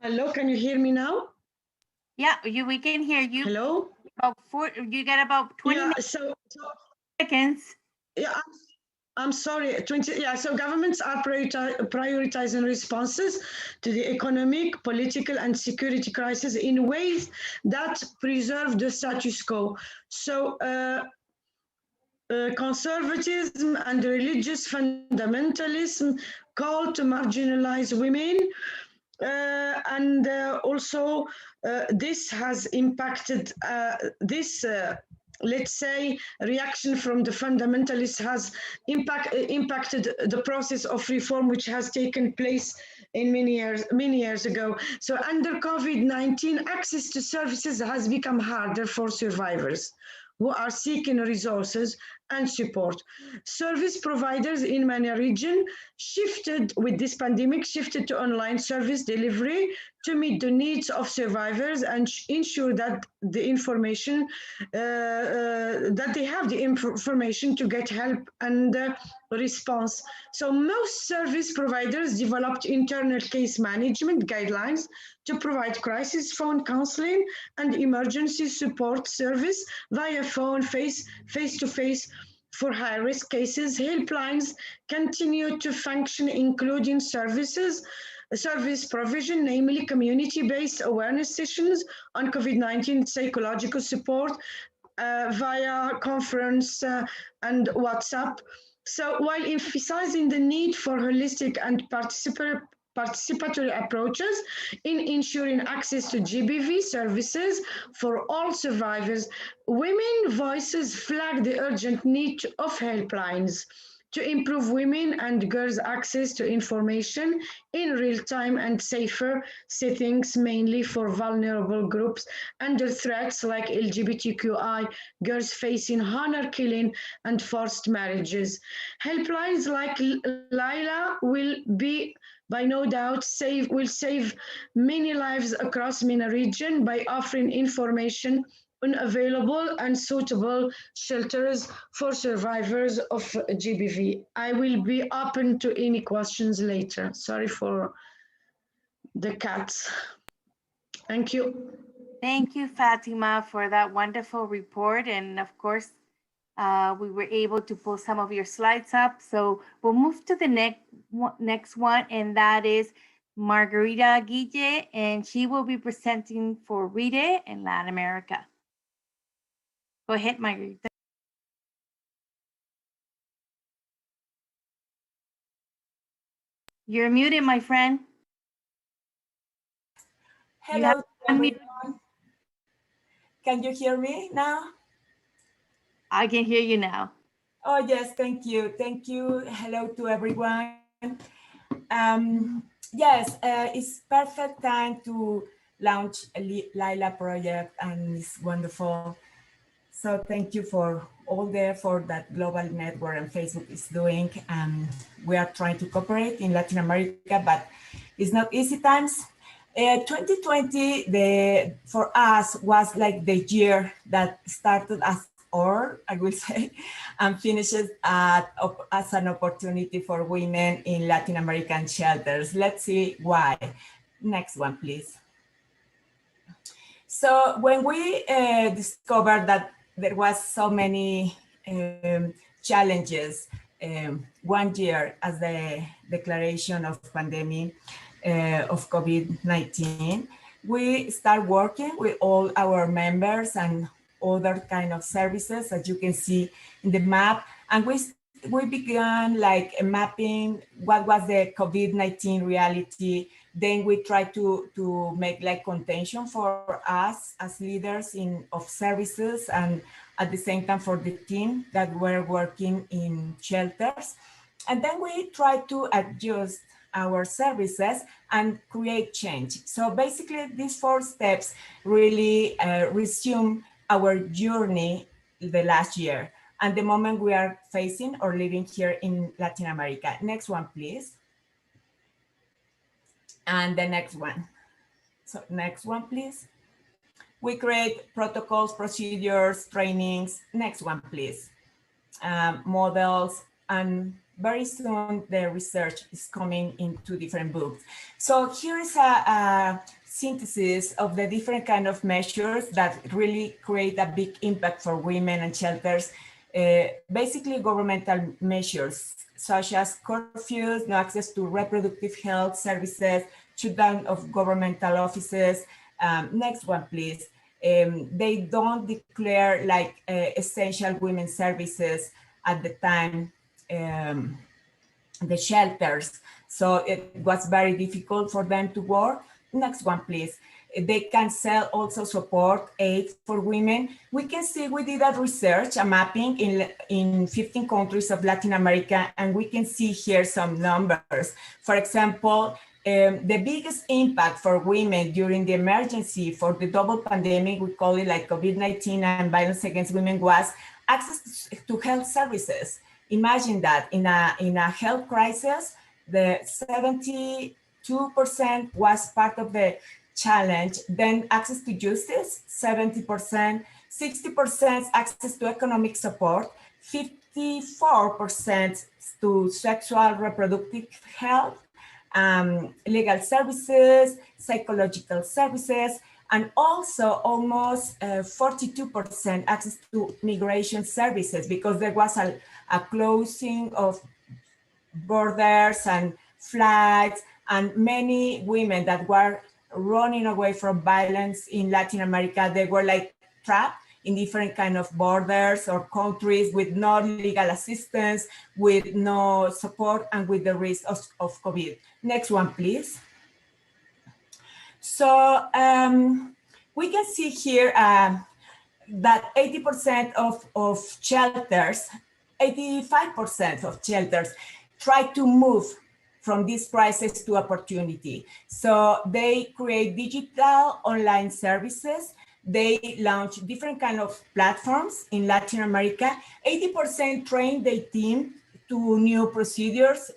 Hello, can you hear me now? Yeah, we can hear you. Hello? You got about 20 seconds. Yeah, I'm sorry, 20, yeah, so governments are prioritizing responses to the economic, political, and security crisis in ways that preserve the status quo. So conservatism and religious fundamentalism call to marginalize women, and also this has impacted let's say, reaction from the fundamentalists has impacted the process of reform which has taken place in many years ago. So under COVID-19, access to services has become harder for survivors who are seeking resources and support. Service providers in many regions shifted with this pandemic, shifted to online service delivery to meet the needs of survivors and ensure that the information, that they have the information to get help and response. So most service providers developed internal case management guidelines to provide crisis phone counseling and emergency support service via phone, face-to-face for high-risk cases. Helplines continue to function, including service provision, namely community-based awareness sessions on COVID-19 psychological support via conference and WhatsApp. So while emphasizing the need for holistic and participatory approaches in ensuring access to GBV services for all survivors, women voices flag the urgent need of helplines to improve women and girls' access to information in real time and safer settings, mainly for vulnerable groups under threats like LGBTQI, girls facing honor killing and forced marriages. Helplines like Lila will be by no doubt will save many lives across MENA region by offering information on available and suitable shelters for survivors of GBV. I will be open to any questions later. Sorry for the cats. Thank you. Thank you, Fatima, for that wonderful report. And of course, we were able to pull some of your slides up. So we'll move to the next one, and that is Margarita Guille, and she will be presenting for RIDE in Latin America. Go ahead, Margarita. You're muted, my friend. Hello, everyone. Can you hear me now? I can hear you now. Oh, yes, thank you. Thank you. Hello to everyone. Yes, it's perfect time to launch a Lila project, and it's wonderful. So thank you for all the effort that Global Network and Facebook is doing. We are trying to cooperate in Latin America, but it's not easy times. 2020, for us, was like the year that started as, or I will say, and finishes as an opportunity for women in Latin American shelters. Let's see why. Next one, please. So when we discovered that there was so many challenges 1 year as the declaration of pandemic of COVID-19, we start working with all our members and other kind of services that you can see in the map. And we began like mapping what was the COVID-19 reality. Then we try to make like contention for us as leaders of services, and at the same time for the team that were working in shelters. And then we try to adjust our services and create change. So basically these 4 steps really resume our journey the last year and the moment we are facing or living here in Latin America. Next one, please. And the next one. So next one, please. We create protocols, procedures, trainings. Next one, please. Models, and very soon the research is coming into different books. So here is a synthesis of the different kind of measures that really create a big impact for women and shelters. Basically governmental measures such as curfews, no access to reproductive health services, shutdown of governmental offices. Next one, please. They don't declare like essential women's services at the time, the shelters. So it was very difficult for them to work. Next one, please. They can sell also support aid for women. We can see we did a research, a mapping in 15 countries of Latin America, and we can see here some numbers. For example, the biggest impact for women during the emergency for the double pandemic, we call it like COVID-19 and violence against women, was access to health services. Imagine that in a health crisis, the 72% was part of the challenge. Then access to justice, 70%, 60% access to economic support, 54% to sexual reproductive health, legal services, psychological services, and also almost 42% access to migration services, because there was a closing of borders and flights, and many women that were running away from violence in Latin America, they were like trapped in different kind of borders or countries with no legal assistance, with no support, and with the risk of COVID. Next one, please. So we can see here that 80% of shelters, 85% of shelters try to move from this crisis to opportunity. So they create digital online services. They launch different kind of platforms in Latin America. 80% train their team to new procedures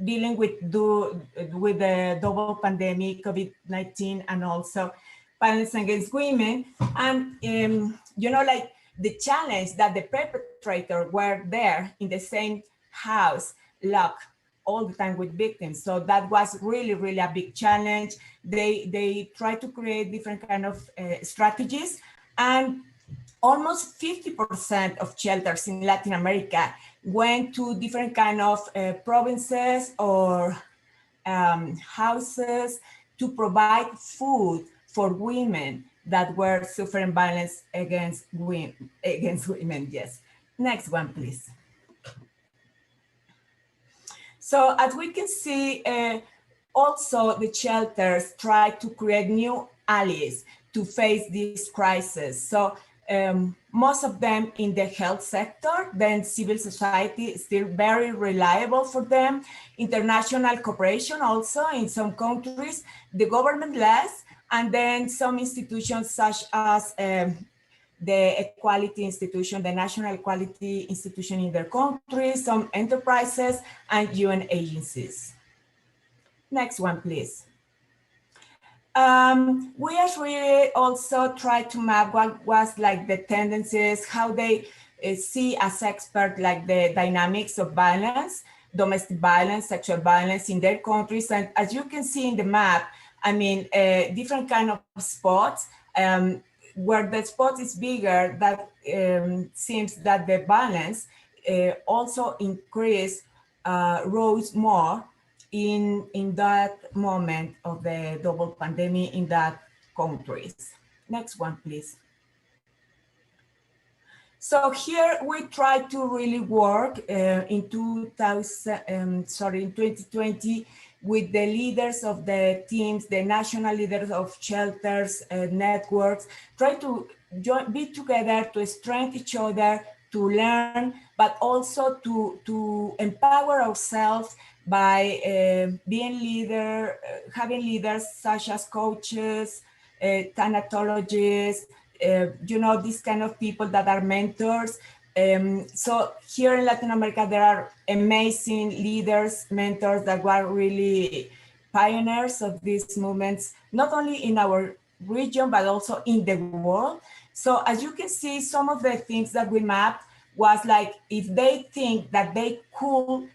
dealing with the double pandemic, COVID-19, and also violence against women. And you know, like the challenge that the perpetrator were there in the same house, locked all the time with victims. So that was really, really a big challenge. They try to create different kind of strategies, and almost 50% of shelters in Latin America went to different kind of provinces or houses to provide food for women that were suffering violence against women. Yes. Next one, please. So as we can see, also the shelters try to create new allies to face this crisis. So most of them in the health sector, then civil society is still very reliable for them. International cooperation also in some countries, the government less, and then some institutions such as the equality institution, the national equality institution in their country, some enterprises, and UN agencies. Next one, please. We actually also tried to map what was like the tendencies, how they see as experts like the dynamics of violence, domestic violence, sexual violence in their countries. And as you can see in the map, I mean, different kind of spots, where the spot is bigger, that seems that the violence also increased, rose more in that moment of the double pandemic in that countries. Next one, please. So here we try to really work in 2020 with the leaders of the teams, the national leaders of shelters, networks, try to be together to strengthen each other, to learn, but also to empower ourselves by being having leaders such as coaches, thanatologists, you know, these kind of people that are mentors. So here in Latin America, there are amazing leaders, mentors that were really pioneers of these movements, not only in our region, but also in the world. So as you can see, some of the things that we mapped was like, if they think that they could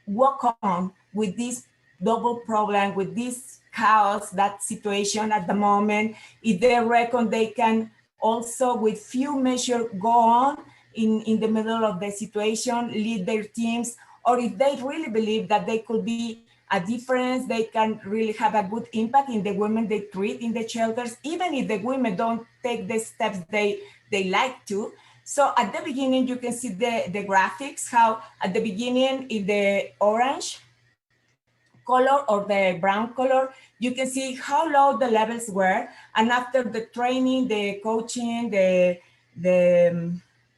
work on with this double problem, with this chaos, that situation at the moment, if they reckon they can also with few measures go on in the middle of the situation, lead their teams, or if they really believe that they could be a difference, they can really have a good impact in the women they treat in the shelters, even if the women don't take the steps they like to. So at the beginning, you can see the graphics, how at the beginning in the orange color or the brown color, you can see how low the levels were. And after the training, the coaching, the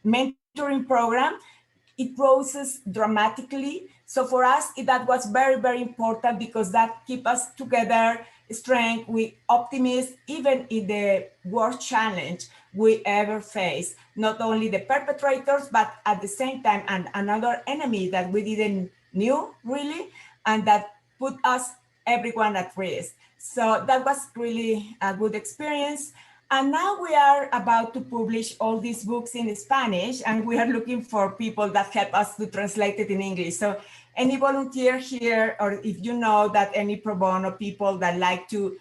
mentoring program, it roses dramatically. So for us, that was very, very important because that keep us together, strength, with optimism, even in the worst challenge we ever face. Not only the perpetrators, but at the same time, and another enemy that we didn't knew really, and that put us, everyone, at risk. So that was really a good experience. And now we are about to publish all these books in Spanish, and we are looking for people that help us to translate it in English. So any volunteer here, or if you know that any pro bono people that like to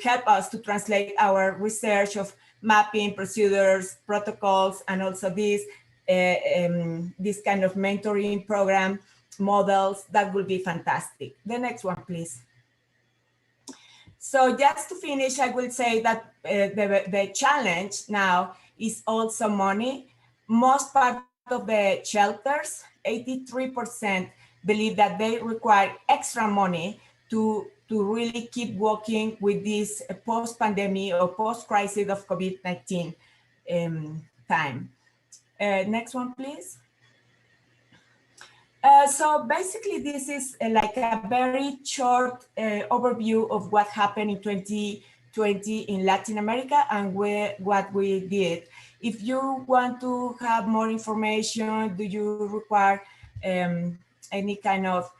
help us to translate our research of mapping, procedures, protocols, and also this kind of mentoring program models, that will be fantastic. The next one, please. So just to finish, I will say that the challenge now is also money. Most part of the shelters, 83%, believe that they require extra money to really keep working with this post-pandemic or post-crisis of COVID-19 time. Next one, please. So basically, this is like a very short overview of what happened in 2020 in Latin America and what we did. If you want to have more information, do you require any kind of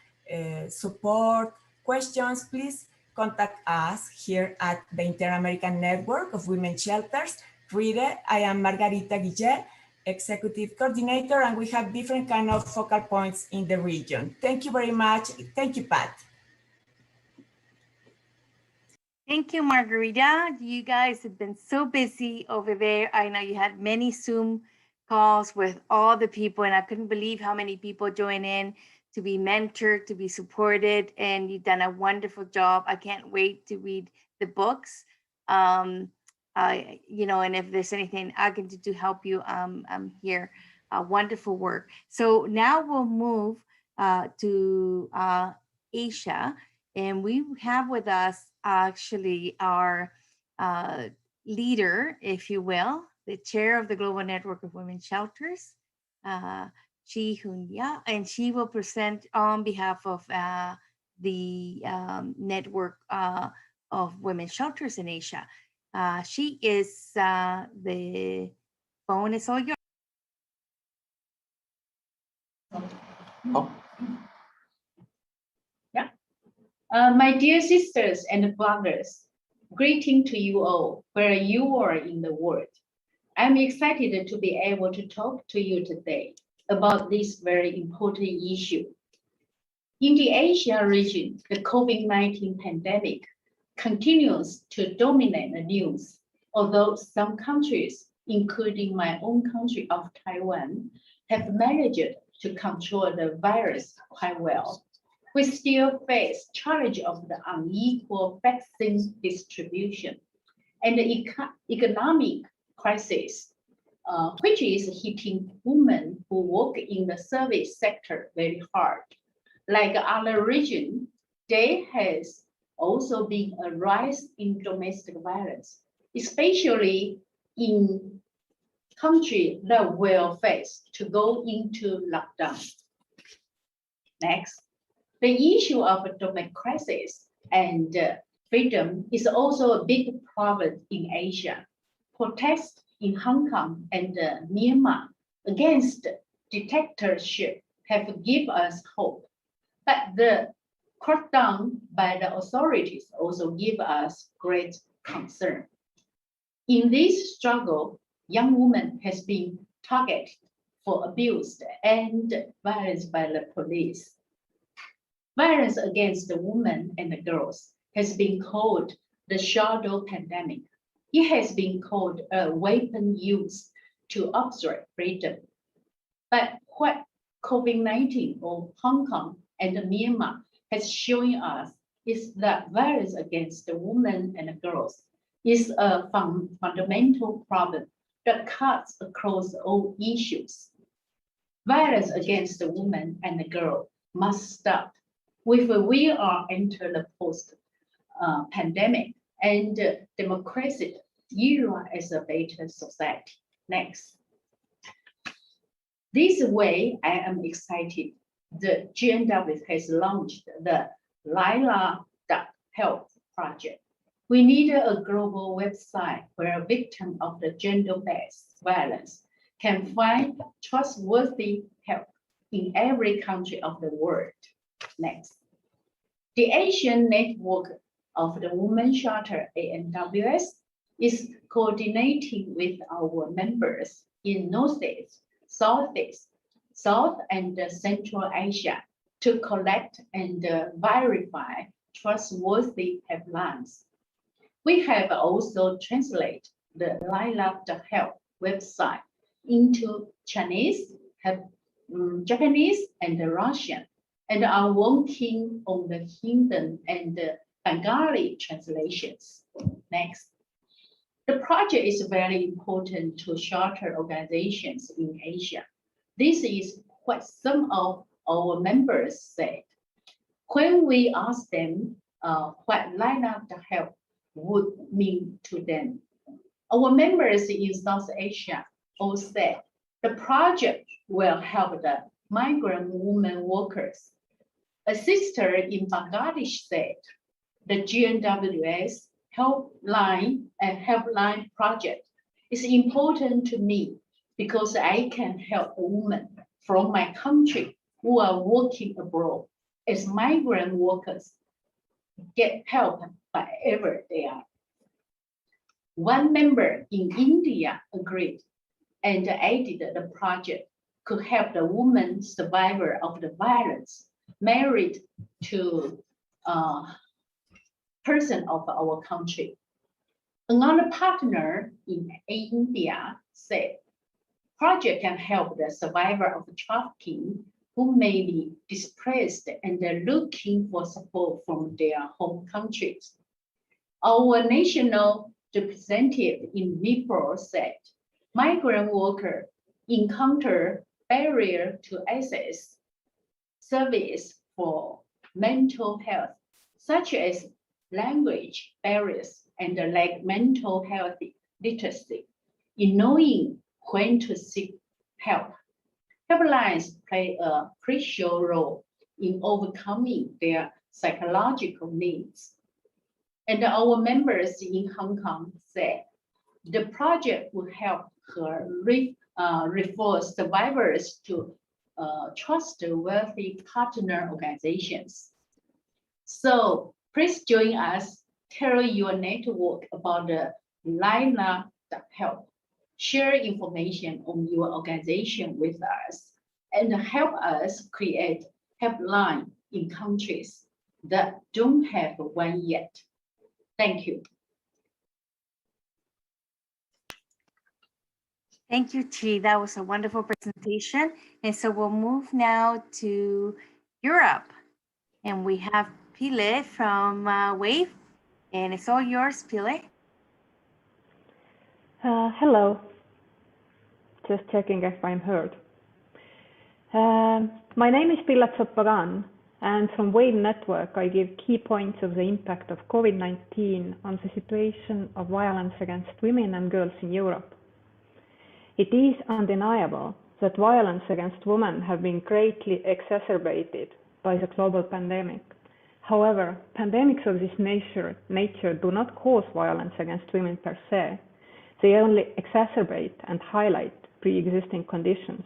support, questions, please contact us here at the Inter-American Network of Women's Shelters. RIDE, I am Margarita Guillet, Executive Coordinator, and we have different kind of focal points in the region. Thank you very much. Thank you, Pat. Thank you, Margarita. You guys have been so busy over there. I know you had many Zoom calls with all the people, and I couldn't believe how many people join in to be mentored, to be supported, and you've done a wonderful job. I can't wait to read the books. You know, and if there's anything I can do to help you, I'm here. Wonderful work. So now we'll move to Asia, and we have with us actually our leader, if you will, the chair of the Global Network of Women's Shelters, Chi Hunya, and she will present on behalf of the network of women's shelters in Asia. She is the phone is all yours. Oh. Yeah. My dear sisters and brothers, greeting to you all where you are in the world. I'm excited to be able to talk to you today about this very important issue. In the Asia region, the COVID-19 pandemic continues to dominate the news, although some countries, including my own country of Taiwan, have managed to control the virus quite well. We still face challenge of the unequal vaccine distribution and the economic crisis, which is hitting women who work in the service sector very hard. Like other regions, there has also been a rise in domestic violence, especially in countries that were faced to go into lockdown. Next, the issue of democracy and freedom is also a big problem in Asia. Protests in Hong Kong and Myanmar against dictatorship have given us hope, but the crackdown by the authorities also give us great concern. In this struggle, young women has been targeted for abuse and violence by the police. Violence against the women and the girls has been called the shadow pandemic. It has been called a weapon used to obstruct freedom. But what COVID-19 or Hong Kong and Myanmar has shown us is that violence against the women and the girls is a fundamental problem that cuts across all issues. Violence against the woman and the girl must stop if we are enter the post-pandemic and democracy era as a better society. Next. This way, I am excited. The GNW has launched the Lila.Health project. We need a global website where victims of the gender-based violence can find trustworthy help in every country of the world. Next. The Asian Network of the Women's Shelter, ANWS, is coordinating with our members in Northeast, Southeast, South and Central Asia to collect and verify trustworthy helplines. We have also translated the Lilac.help website into Chinese, Japanese, and Russian, and are working on the Hindi and Bengali translations. Next. The project is very important to shelter organizations in Asia. This is what some of our members said. When we asked them what Lilac.help would mean to them, our members in South Asia all said the project will help the migrant women workers. A sister in Bangladesh said the GNWS helpline project is important to me because I can help women from my country who are working abroad as migrant workers get help wherever they are. One member in India agreed and added that the project could help the woman survivor of the violence married to a person of our country. Another partner in India said, project can help the survivor of trafficking who may be displaced and they're looking for support from their home countries. Our national representative in Nepal said, migrant workers encounter barrier to access service for mental health, such as language barriers and lack mental health literacy in knowing when to seek help. Helplines play a crucial role in overcoming their psychological needs. And our members in Hong Kong said the project will help her refer survivors to trustworthy partner organizations. So please join us, tell your network about the Lilac.help. Share information on your organization with us and help us create helpline in countries that don't have one yet. Thank you. Thank you, Chi. That was a wonderful presentation. And so we'll move now to Europe. And we have Pile from WAVE. And it's all yours, Pile. Hello. Just checking if I'm heard. My name is Pilla Tsopagan, and from WAVE Network, I give key points of the impact of COVID-19 on the situation of violence against women and girls in Europe. It is undeniable that violence against women have been greatly exacerbated by the global pandemic. However, pandemics of this nature do not cause violence against women per se. They only exacerbate and highlight pre-existing conditions.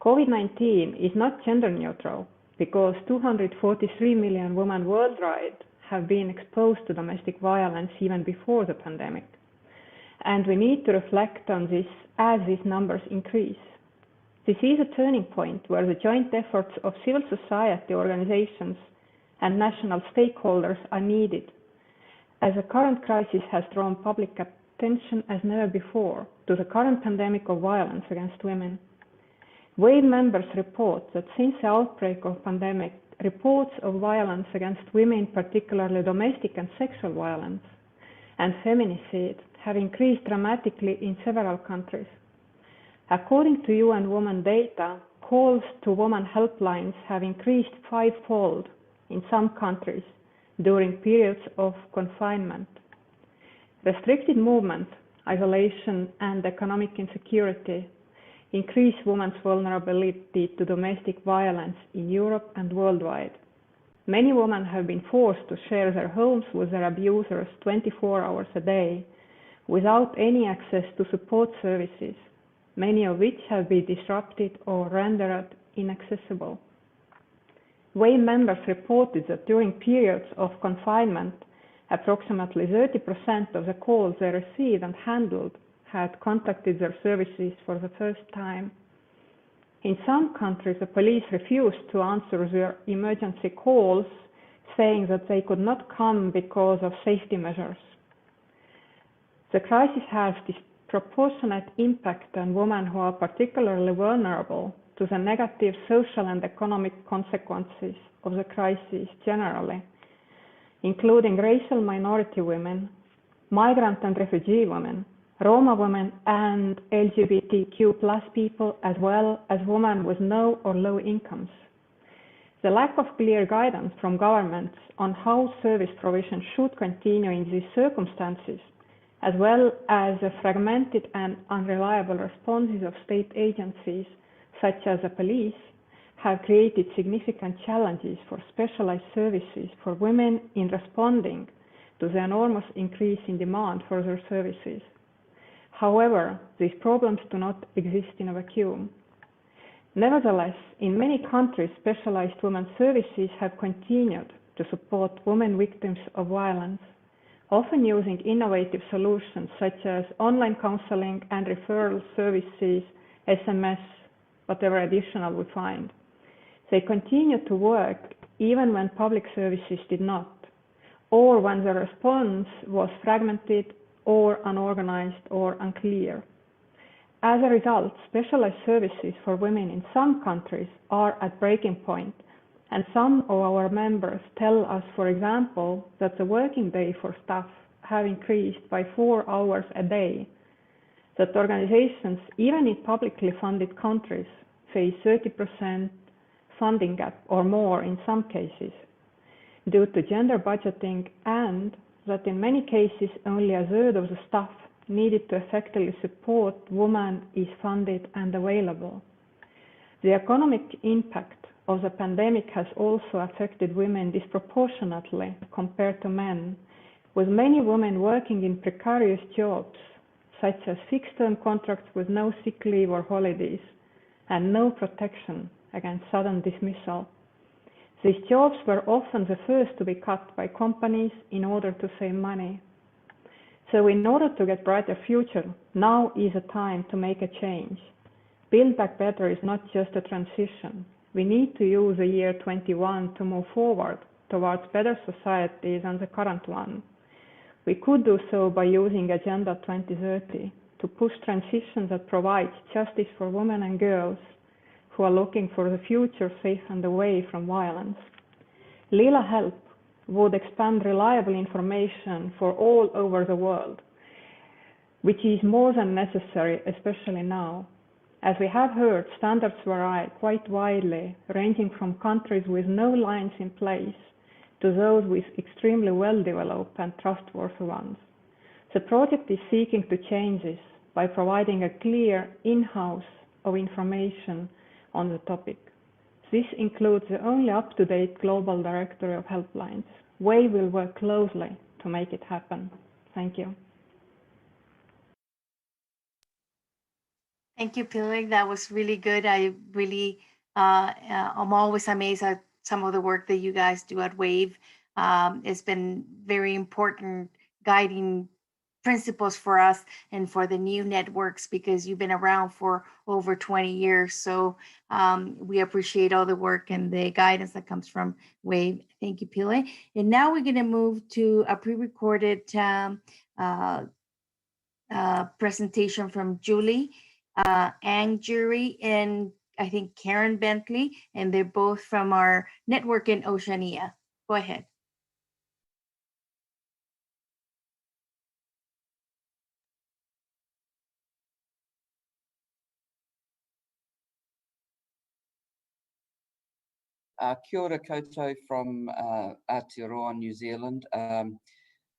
COVID-19 is not gender neutral because 243 million women worldwide have been exposed to domestic violence even before the pandemic. And we need to reflect on this as these numbers increase. This is a turning point where the joint efforts of civil society organizations and national stakeholders are needed, as the current crisis has drawn public attention as never before to the current pandemic of violence against women. WAVE members report that since the outbreak of pandemic, reports of violence against women, particularly domestic and sexual violence, and feminicide have increased dramatically in several countries. According to UN Women data, calls to women helplines have increased fivefold in some countries during periods of confinement. Restricted movement, isolation, and economic insecurity increase women's vulnerability to domestic violence in Europe and worldwide. Many women have been forced to share their homes with their abusers 24 hours a day without any access to support services, many of which have been disrupted or rendered inaccessible. WAVE members reported that during periods of confinement, approximately 30% of the calls they received and handled had contacted their services for the first time. In some countries, the police refused to answer their emergency calls, saying that they could not come because of safety measures. The crisis has disproportionate impact on women who are particularly vulnerable to the negative social and economic consequences of the crisis generally, including racial minority women, migrant and refugee women, Roma women, and LGBTQ+ people, as well as women with no or low incomes. The lack of clear guidance from governments on how service provision should continue in these circumstances, as well as the fragmented and unreliable responses of state agencies, such as the police, have created significant challenges for specialized services for women in responding to the enormous increase in demand for their services. However, these problems do not exist in a vacuum. Nevertheless, in many countries, specialized women's services have continued to support women victims of violence, often using innovative solutions such as online counseling and referral services, SMS, whatever additional we find. They continue to work even when public services did not, or when the response was fragmented or unorganized or unclear. As a result, specialized services for women in some countries are at breaking point, and some of our members tell us, for example, that the working day for staff have increased by 4 hours a day, that organizations, even in publicly funded countries, face 30% funding gap or more in some cases, due to gender budgeting, and that in many cases only a third of the staff needed to effectively support women is funded and available. The economic impact of the pandemic has also affected women disproportionately compared to men, with many women working in precarious jobs, such as fixed-term contracts with no sick leave or holidays, and no protection against sudden dismissal. These jobs were often the first to be cut by companies in order to save money. So in order to get a brighter future, now is a time to make a change. Build Back Better is not just a transition. We need to use the year 21 to move forward towards better society than the current one. We could do so by using Agenda 2030 to push transition that provides justice for women and girls who are looking for the future safe and away from violence. Lila Help would expand reliable information for all over the world, which is more than necessary, especially now. As we have heard, standards vary quite widely, ranging from countries with no lines in place to those with extremely well-developed and trustworthy ones. The project is seeking to change this by providing a clear in-house of information on the topic. This includes the only up-to-date global directory of helplines. WAVE will work closely to make it happen. Thank you. Thank you, Pilar. That was really good. I really, I'm always amazed at some of the work that you guys do at WAVE. It's been very important guiding principles for us and for the new networks, because you've been around for over 20 years. So we appreciate all the work and the guidance that comes from WAVE. Thank you, Pilar. And now we're going to move to a pre-recorded presentation from Julie Angjury and I think Karen Bentley, and they're both from our network in Oceania. Go ahead. Kia ora koutou from Aotearoa, New Zealand.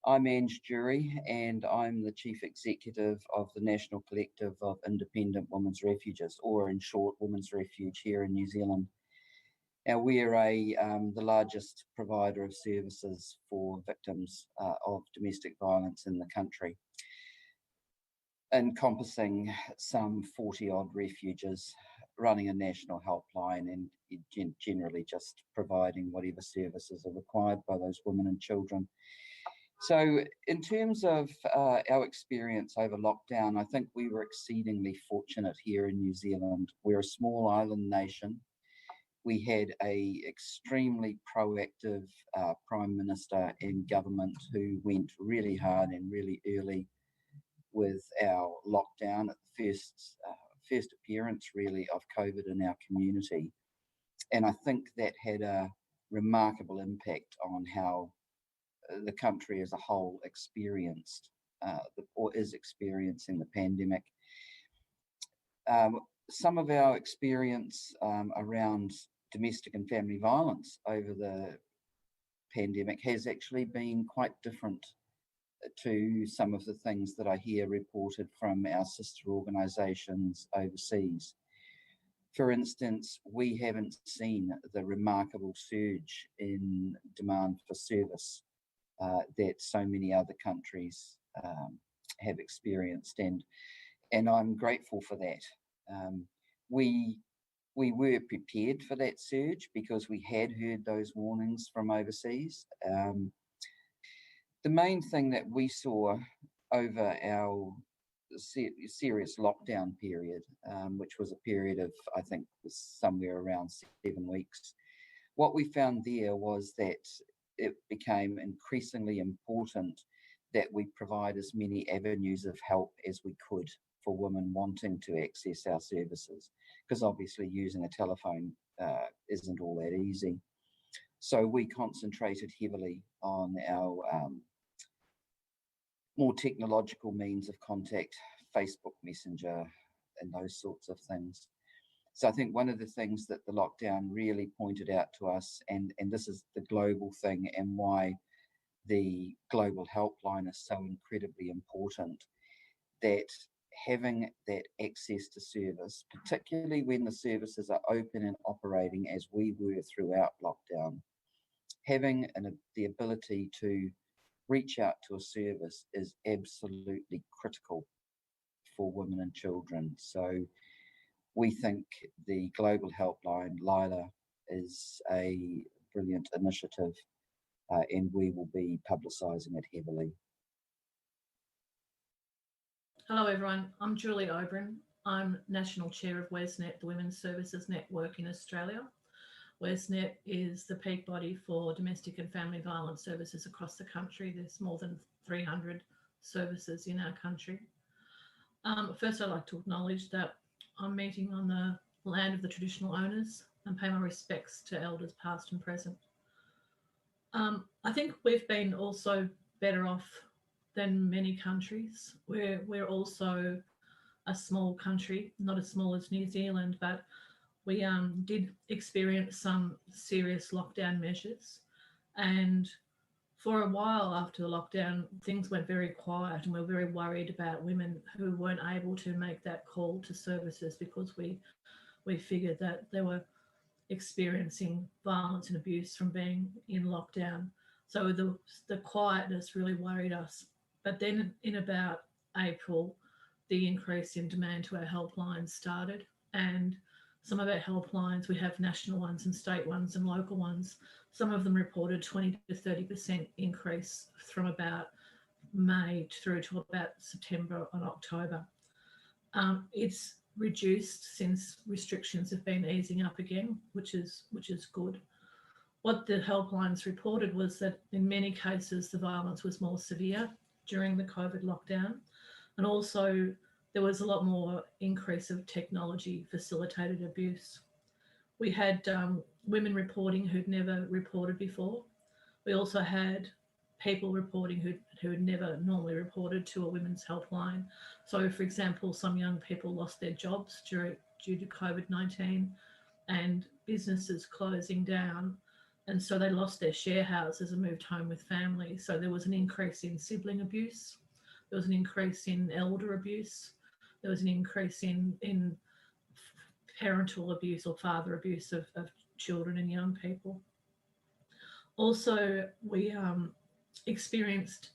I'm Ange Jury, and I'm the Chief Executive of the National Collective of Independent Women's Refuges, or in short, Women's Refuge here in New Zealand. Now, we're the largest provider of services for victims of domestic violence in the country, encompassing some 40-odd refuges, running a national helpline, and generally just providing whatever services are required by those women and children. So in terms of our experience over lockdown, I think we were exceedingly fortunate here in New Zealand. We're a small island nation. We had a extremely proactive Prime Minister and government who went really hard and really early with our lockdown at the first appearance really of COVID in our community. And I think that had a remarkable impact on how the country as a whole experienced or is experiencing the pandemic. Some of our experience around domestic and family violence over the pandemic has actually been quite different to some of the things that I hear reported from our sister organisations overseas. For instance, we haven't seen the remarkable surge in demand for service that so many other countries have experienced, and I'm grateful for that. We were prepared for that surge because we had heard those warnings from overseas. The main thing that we saw over our serious lockdown period, which was a period of, I think, somewhere around 7 weeks, what we found there was that it became increasingly important that we provide as many avenues of help as we could for women wanting to access our services, because obviously using a telephone isn't all that easy. So we concentrated heavily on our more technological means of contact, Facebook Messenger and those sorts of things. So I think one of the things that the lockdown really pointed out to us, and this is the global thing and why the global helpline is so incredibly important, that having that access to service, particularly when the services are open and operating as we were throughout lockdown, having the ability to reach out to a service is absolutely critical for women and children. So we think the Global Helpline, LILA, is a brilliant initiative and we will be publicising it heavily. Hello everyone, I'm Julie Oberon. I'm National Chair of WESNet, the Women's Services Network in Australia. WESNet is the peak body for domestic and family violence services across the country. There's more than 300 services in our country. First, I'd like to acknowledge that I'm meeting on the land of the traditional owners and pay my respects to elders past and present. I think we've been also better off than many countries. We're also a small country, not as small as New Zealand, but we did experience some serious lockdown measures. And for a while after the lockdown, things went very quiet and we were very worried about women who weren't able to make that call to services because we figured that they were experiencing violence and abuse from being in lockdown. So the quietness really worried us. But then in about April, the increase in demand to our helplines started, and some of our helplines, we have national ones and state ones and local ones. Some of them reported 20 to 30% increase from about May through to about September and October. It's reduced since restrictions have been easing up again, which is good. What the helplines reported was that in many cases the violence was more severe during the COVID lockdown, and also there was a lot more increase of technology facilitated abuse. We had women reporting who'd never reported before. We also had people reporting who had never normally reported to a women's helpline. So for example, some young people lost their jobs due to COVID-19 and businesses closing down. And so they lost their share houses and moved home with families. So there was an increase in sibling abuse. There was an increase in elder abuse. There was an increase in parental abuse or father abuse of children and young people. Also, we experienced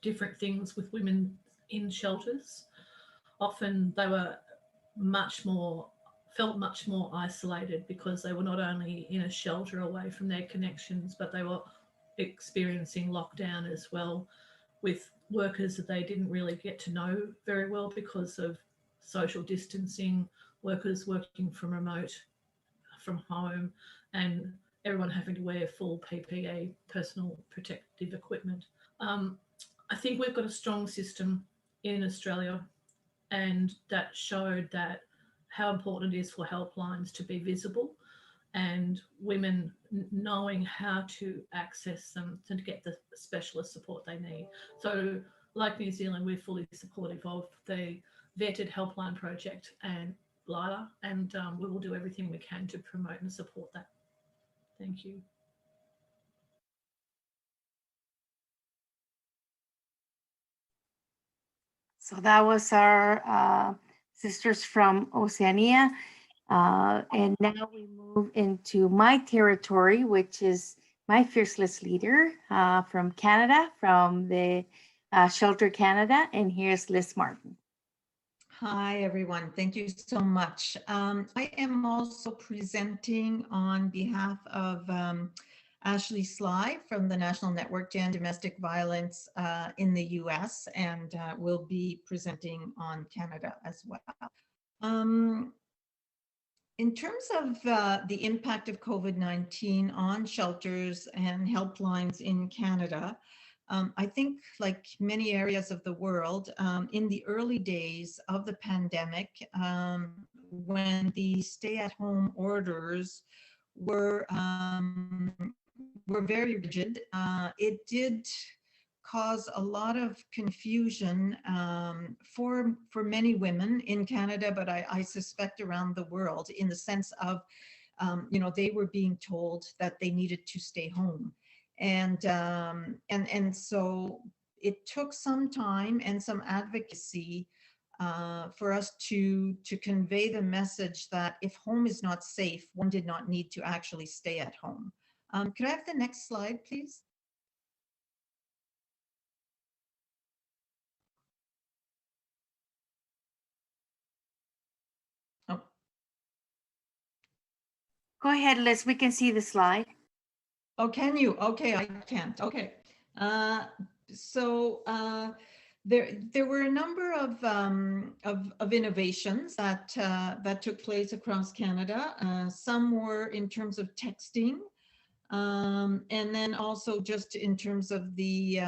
different things with women in shelters. Often they were felt much more isolated because they were not only in a shelter away from their connections, but they were experiencing lockdown as well, with workers that they didn't really get to know very well because of social distancing, workers working from home, and everyone having to wear full PPE, personal protective equipment. I think we've got a strong system in Australia, and that showed that how important it is for helplines to be visible and women knowing how to access them to get the specialist support they need. So like New Zealand, we're fully supportive of the vetted helpline project and Lila, and we will do everything we can to promote and support that. Thank you. So that was our sisters from Oceania. And now we move into my territory, which is my fearless leader from Canada, from the Shelter Canada. And here's Liz Martin. Hi, everyone. Thank you so much. I am also presenting on behalf of Ashley Sly from the National Network to End Domestic Violence in the US, and will be presenting on Canada as well. In terms of the impact of COVID-19 on shelters and helplines in Canada, I think, like many areas of the world, in the early days of the pandemic, when the stay-at-home orders were very rigid, it did cause a lot of confusion for many women in Canada, but I suspect around the world, in the sense of, they were being told that they needed to stay home. And so it took some time and some advocacy for us to convey the message that if home is not safe, one did not need to actually stay at home. Could I have the next slide, please? Oh. Go ahead, Liz. We can see the slide. Oh, can you? Okay, I can't. Okay. There were a number of innovations that took place across Canada. Some were in terms of texting, and then also just in terms of the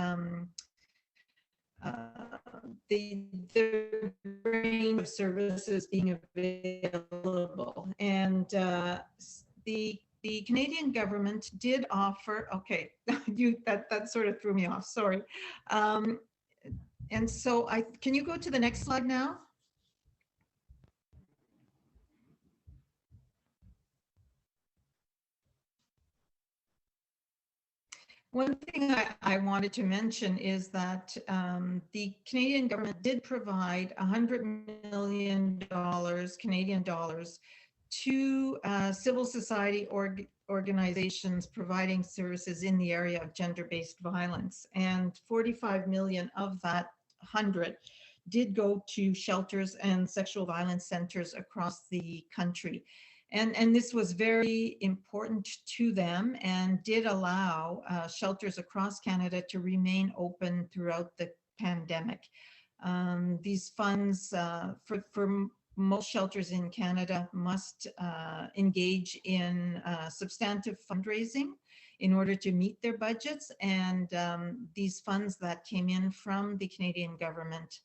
range of services being available, and the Canadian government did offer, okay, that sort of threw me off, sorry. And so can you go to the next slide now? One thing I wanted to mention is that the Canadian government did provide $100 million Canadian dollars to civil society organizations providing services in the area of gender-based violence, and 45 million of that 100 did go to shelters and sexual violence centers across the country. And this was very important to them and did allow shelters across Canada to remain open throughout the pandemic. These funds for most shelters in Canada must engage in substantive fundraising in order to meet their budgets. And these funds that came in from the Canadian government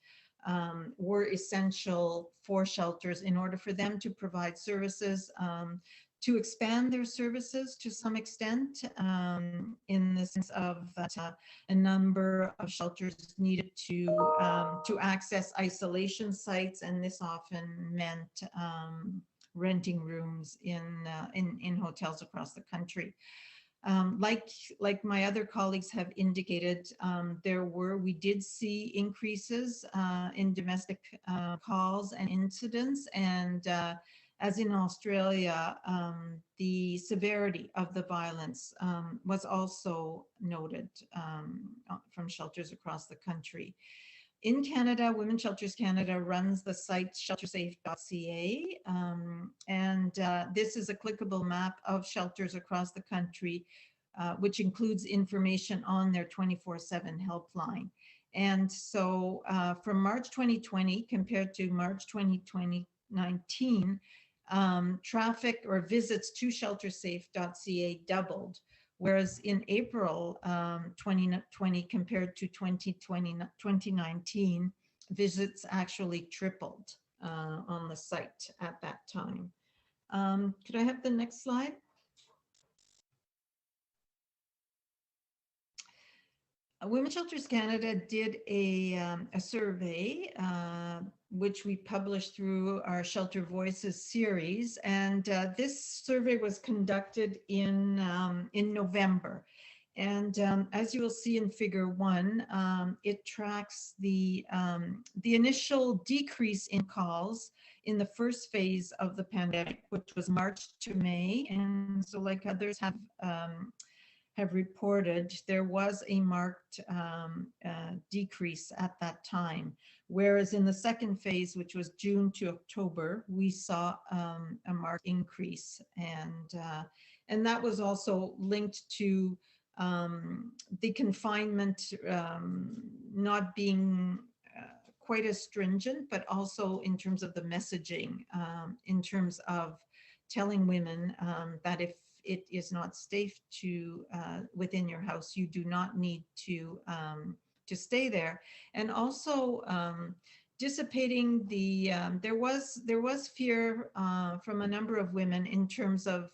were essential for shelters in order for them to provide services, to expand their services to some extent, in the sense of that a number of shelters needed to access isolation sites, and this often meant renting rooms in hotels across the country. Like my other colleagues have indicated, we did see increases in domestic calls and incidents, and as in Australia, the severity of the violence was also noted from shelters across the country. In Canada, Women's Shelters Canada runs the site sheltersafe.ca, and this is a clickable map of shelters across the country, which includes information on their 24/7 helpline. And so from March 2020 compared to March 2019, traffic or visits to sheltersafe.ca doubled, whereas in April 2020 compared to 2019, visits actually tripled on the site at that time. Could I have the next slide? Women's Shelters Canada did a survey, which we published through our Shelter Voices series. And this survey was conducted in November. And as you will see in figure 1, it tracks the initial decrease in calls in the first phase of the pandemic, which was March to May. And so like others have reported, there was a marked decrease at that time. Whereas in the second phase, which was June to October, we saw a marked increase. And that was also linked to the confinement not being quite as stringent, but also in terms of the messaging, in terms of telling women that if it is not safe to within your house, you do not need to stay there. And also dissipating the there was fear from a number of women in terms of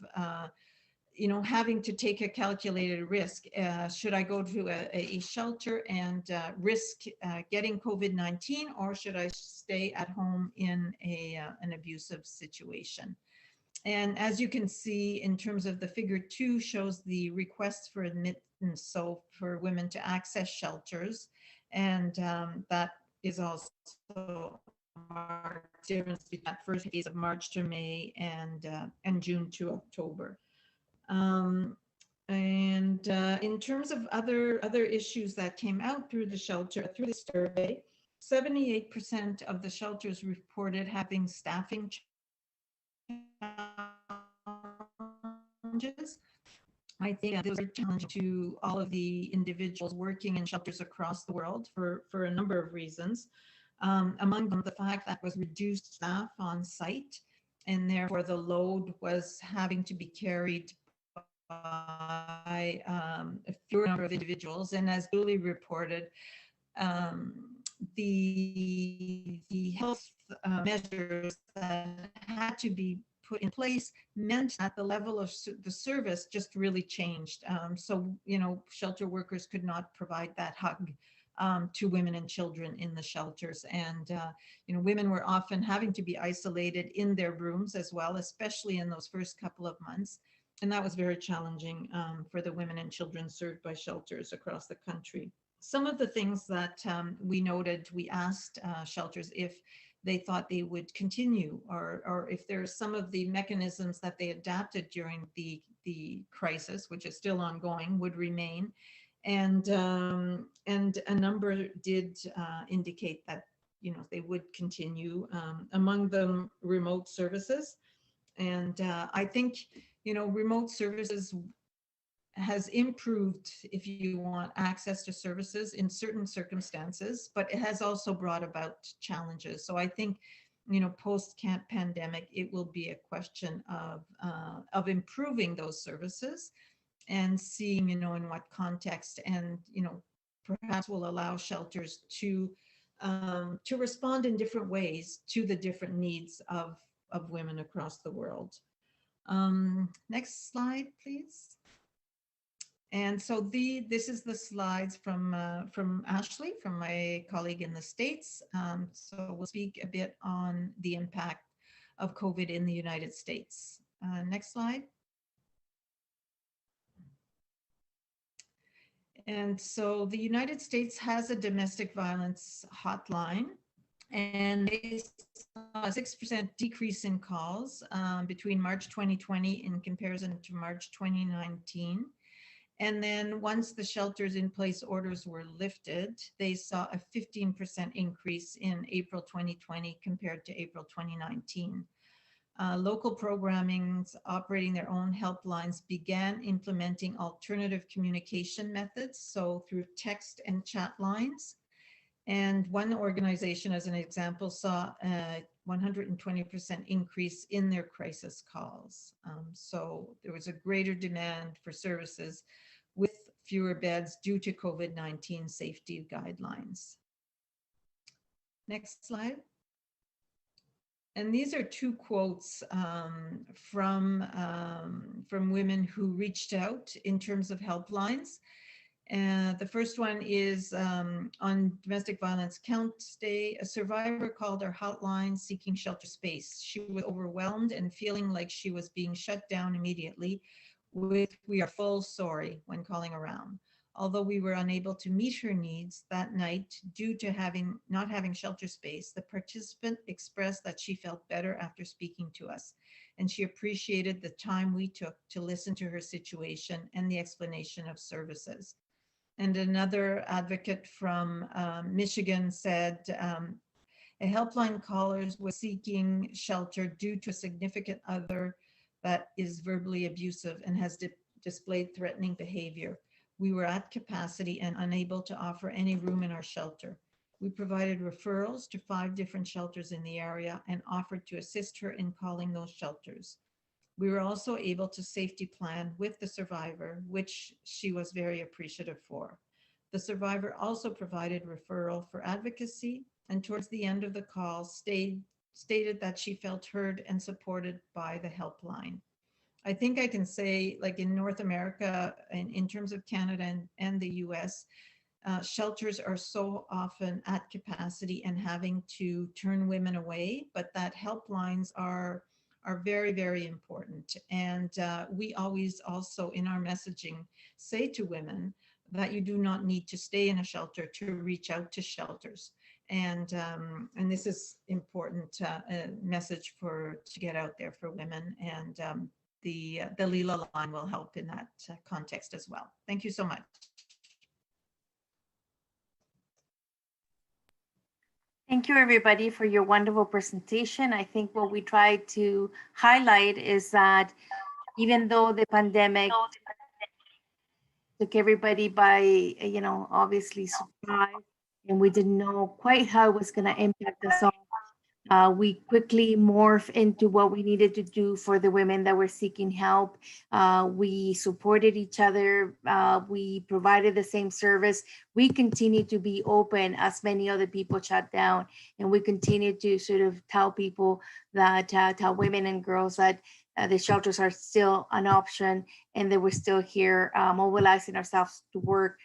having to take a calculated risk. Should I go to a shelter and risk getting COVID-19, or should I stay at home in an abusive situation? And as you can see, in terms of the figure 2 shows the requests for admittance, so for women to access shelters, and that is also marked difference between that first phase of March to May and June to October. And in terms of other issues that came out through the survey, 78% of the shelters reported having staffing challenges. I think those are challenging to all of the individuals working in shelters across the world for a number of reasons. Among them, the fact that was reduced staff on site, and therefore the load was having to be carried by a fewer number of individuals. And as Julie reported, the health measures that had to be put in place meant that the level of the service just really changed. So, shelter workers could not provide that hug to women and children in the shelters. And, women were often having to be isolated in their rooms as well, especially in those first couple of months. And that was very challenging for the women and children served by shelters across the country. Some of the things that we noted, we asked shelters if they thought they would continue, or if there's some of the mechanisms that they adapted during the crisis, which is still ongoing, would remain. And a number did indicate that they would continue, among them remote services. And I think remote services has improved, if you want, access to services in certain circumstances, but it has also brought about challenges. So I think, post-pandemic, it will be a question of improving those services and seeing, in what context, and, perhaps will allow shelters to respond in different ways to the different needs of women across the world. Next slide, please. And so this is the slides from Ashley, from my colleague in the States. So we'll speak a bit on the impact of COVID in the United States. Next slide. And so the United States has a domestic violence hotline, and they saw a 6% decrease in calls between March 2020 in comparison to March 2019. And then once the shelters in place orders were lifted, they saw a 15% increase in April 2020 compared to April 2019. Local programmings operating their own helplines began implementing alternative communication methods, so through text and chat lines. And one organization, as an example, saw a 120% increase in their crisis calls. So there was a greater demand for services with fewer beds due to COVID-19 safety guidelines. Next slide. And these are two quotes from women who reached out in terms of helplines. The first one is on Domestic Violence Counts Day. A survivor called our hotline seeking shelter space. She was overwhelmed and feeling like she was being shut down immediately with "we are full sorry" when calling around. Although we were unable to meet her needs that night due to not having shelter space, the participant expressed that she felt better after speaking to us, and she appreciated the time we took to listen to her situation and the explanation of services. And another advocate from Michigan said, a helpline caller was seeking shelter due to a significant other that is verbally abusive and has displayed threatening behavior. We were at capacity and unable to offer any room in our shelter. We provided referrals to 5 different shelters in the area and offered to assist her in calling those shelters. We were also able to safety plan with the survivor, which she was very appreciative for. The survivor also provided referral for advocacy, and towards the end of the call stated that she felt heard and supported by the helpline. I think I can say, like in North America, in terms of Canada and the US, shelters are so often at capacity and having to turn women away, but that helplines are very, very important. And we always also in our messaging say to women that you do not need to stay in a shelter to reach out to shelters. And this is important message to get out there for women, and the Lila line will help in that context as well. Thank you so much. Thank you, everybody, for your wonderful presentation. I think what we tried to highlight is that even though the pandemic took everybody by, obviously surprise, and we didn't know quite how it was going to impact us all, we quickly morphed into what we needed to do for the women that were seeking help. We supported each other. We provided the same service. We continued to be open as many other people shut down. And we continued to sort of tell people that, tell women and girls that the shelters are still an option and that we're still here mobilizing ourselves to work.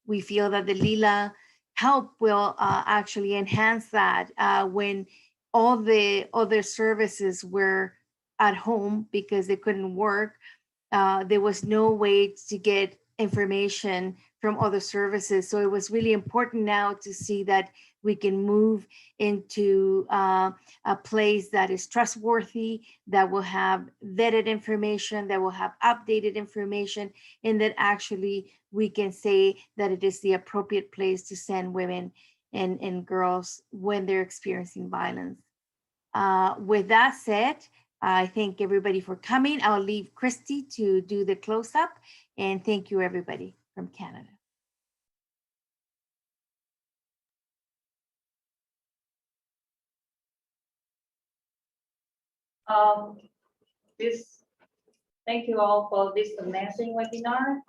We feel that the Lila help will actually enhance that when all the other services were at home because they couldn't work. There was no way to get information from other services. So it was really important now to see that we can move into a place that is trustworthy, that will have vetted information, that will have updated information, and that actually we can say that it is the appropriate place to send women and girls when they're experiencing violence. With that said, I thank everybody for coming. I'll leave Christy to do the close-up, and thank you, everybody from Canada. Thank you all for this amazing webinar.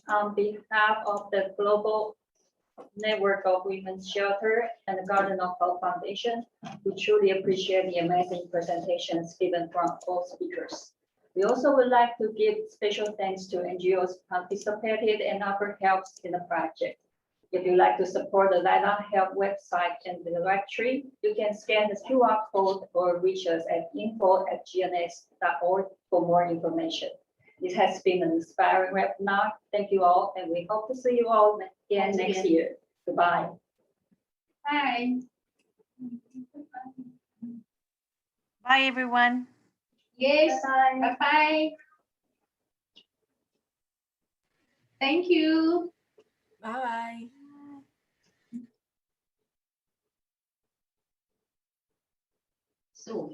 On behalf of the Global Network of Women's Shelter and the Garden of Hope Foundation, we truly appreciate the amazing presentations given from all speakers. We also would like to give special thanks to NGOs participated and offered help in the project. If you'd like to support the Lila Help website and the directory, you can scan the QR code or reach us at info@gns.org for more information. This has been an inspiring webinar. Thank you all, and we hope to see you all again next year. Goodbye. Bye. Bye, everyone. Yes, Bye-bye. bye-bye. Thank you. Bye-bye. So,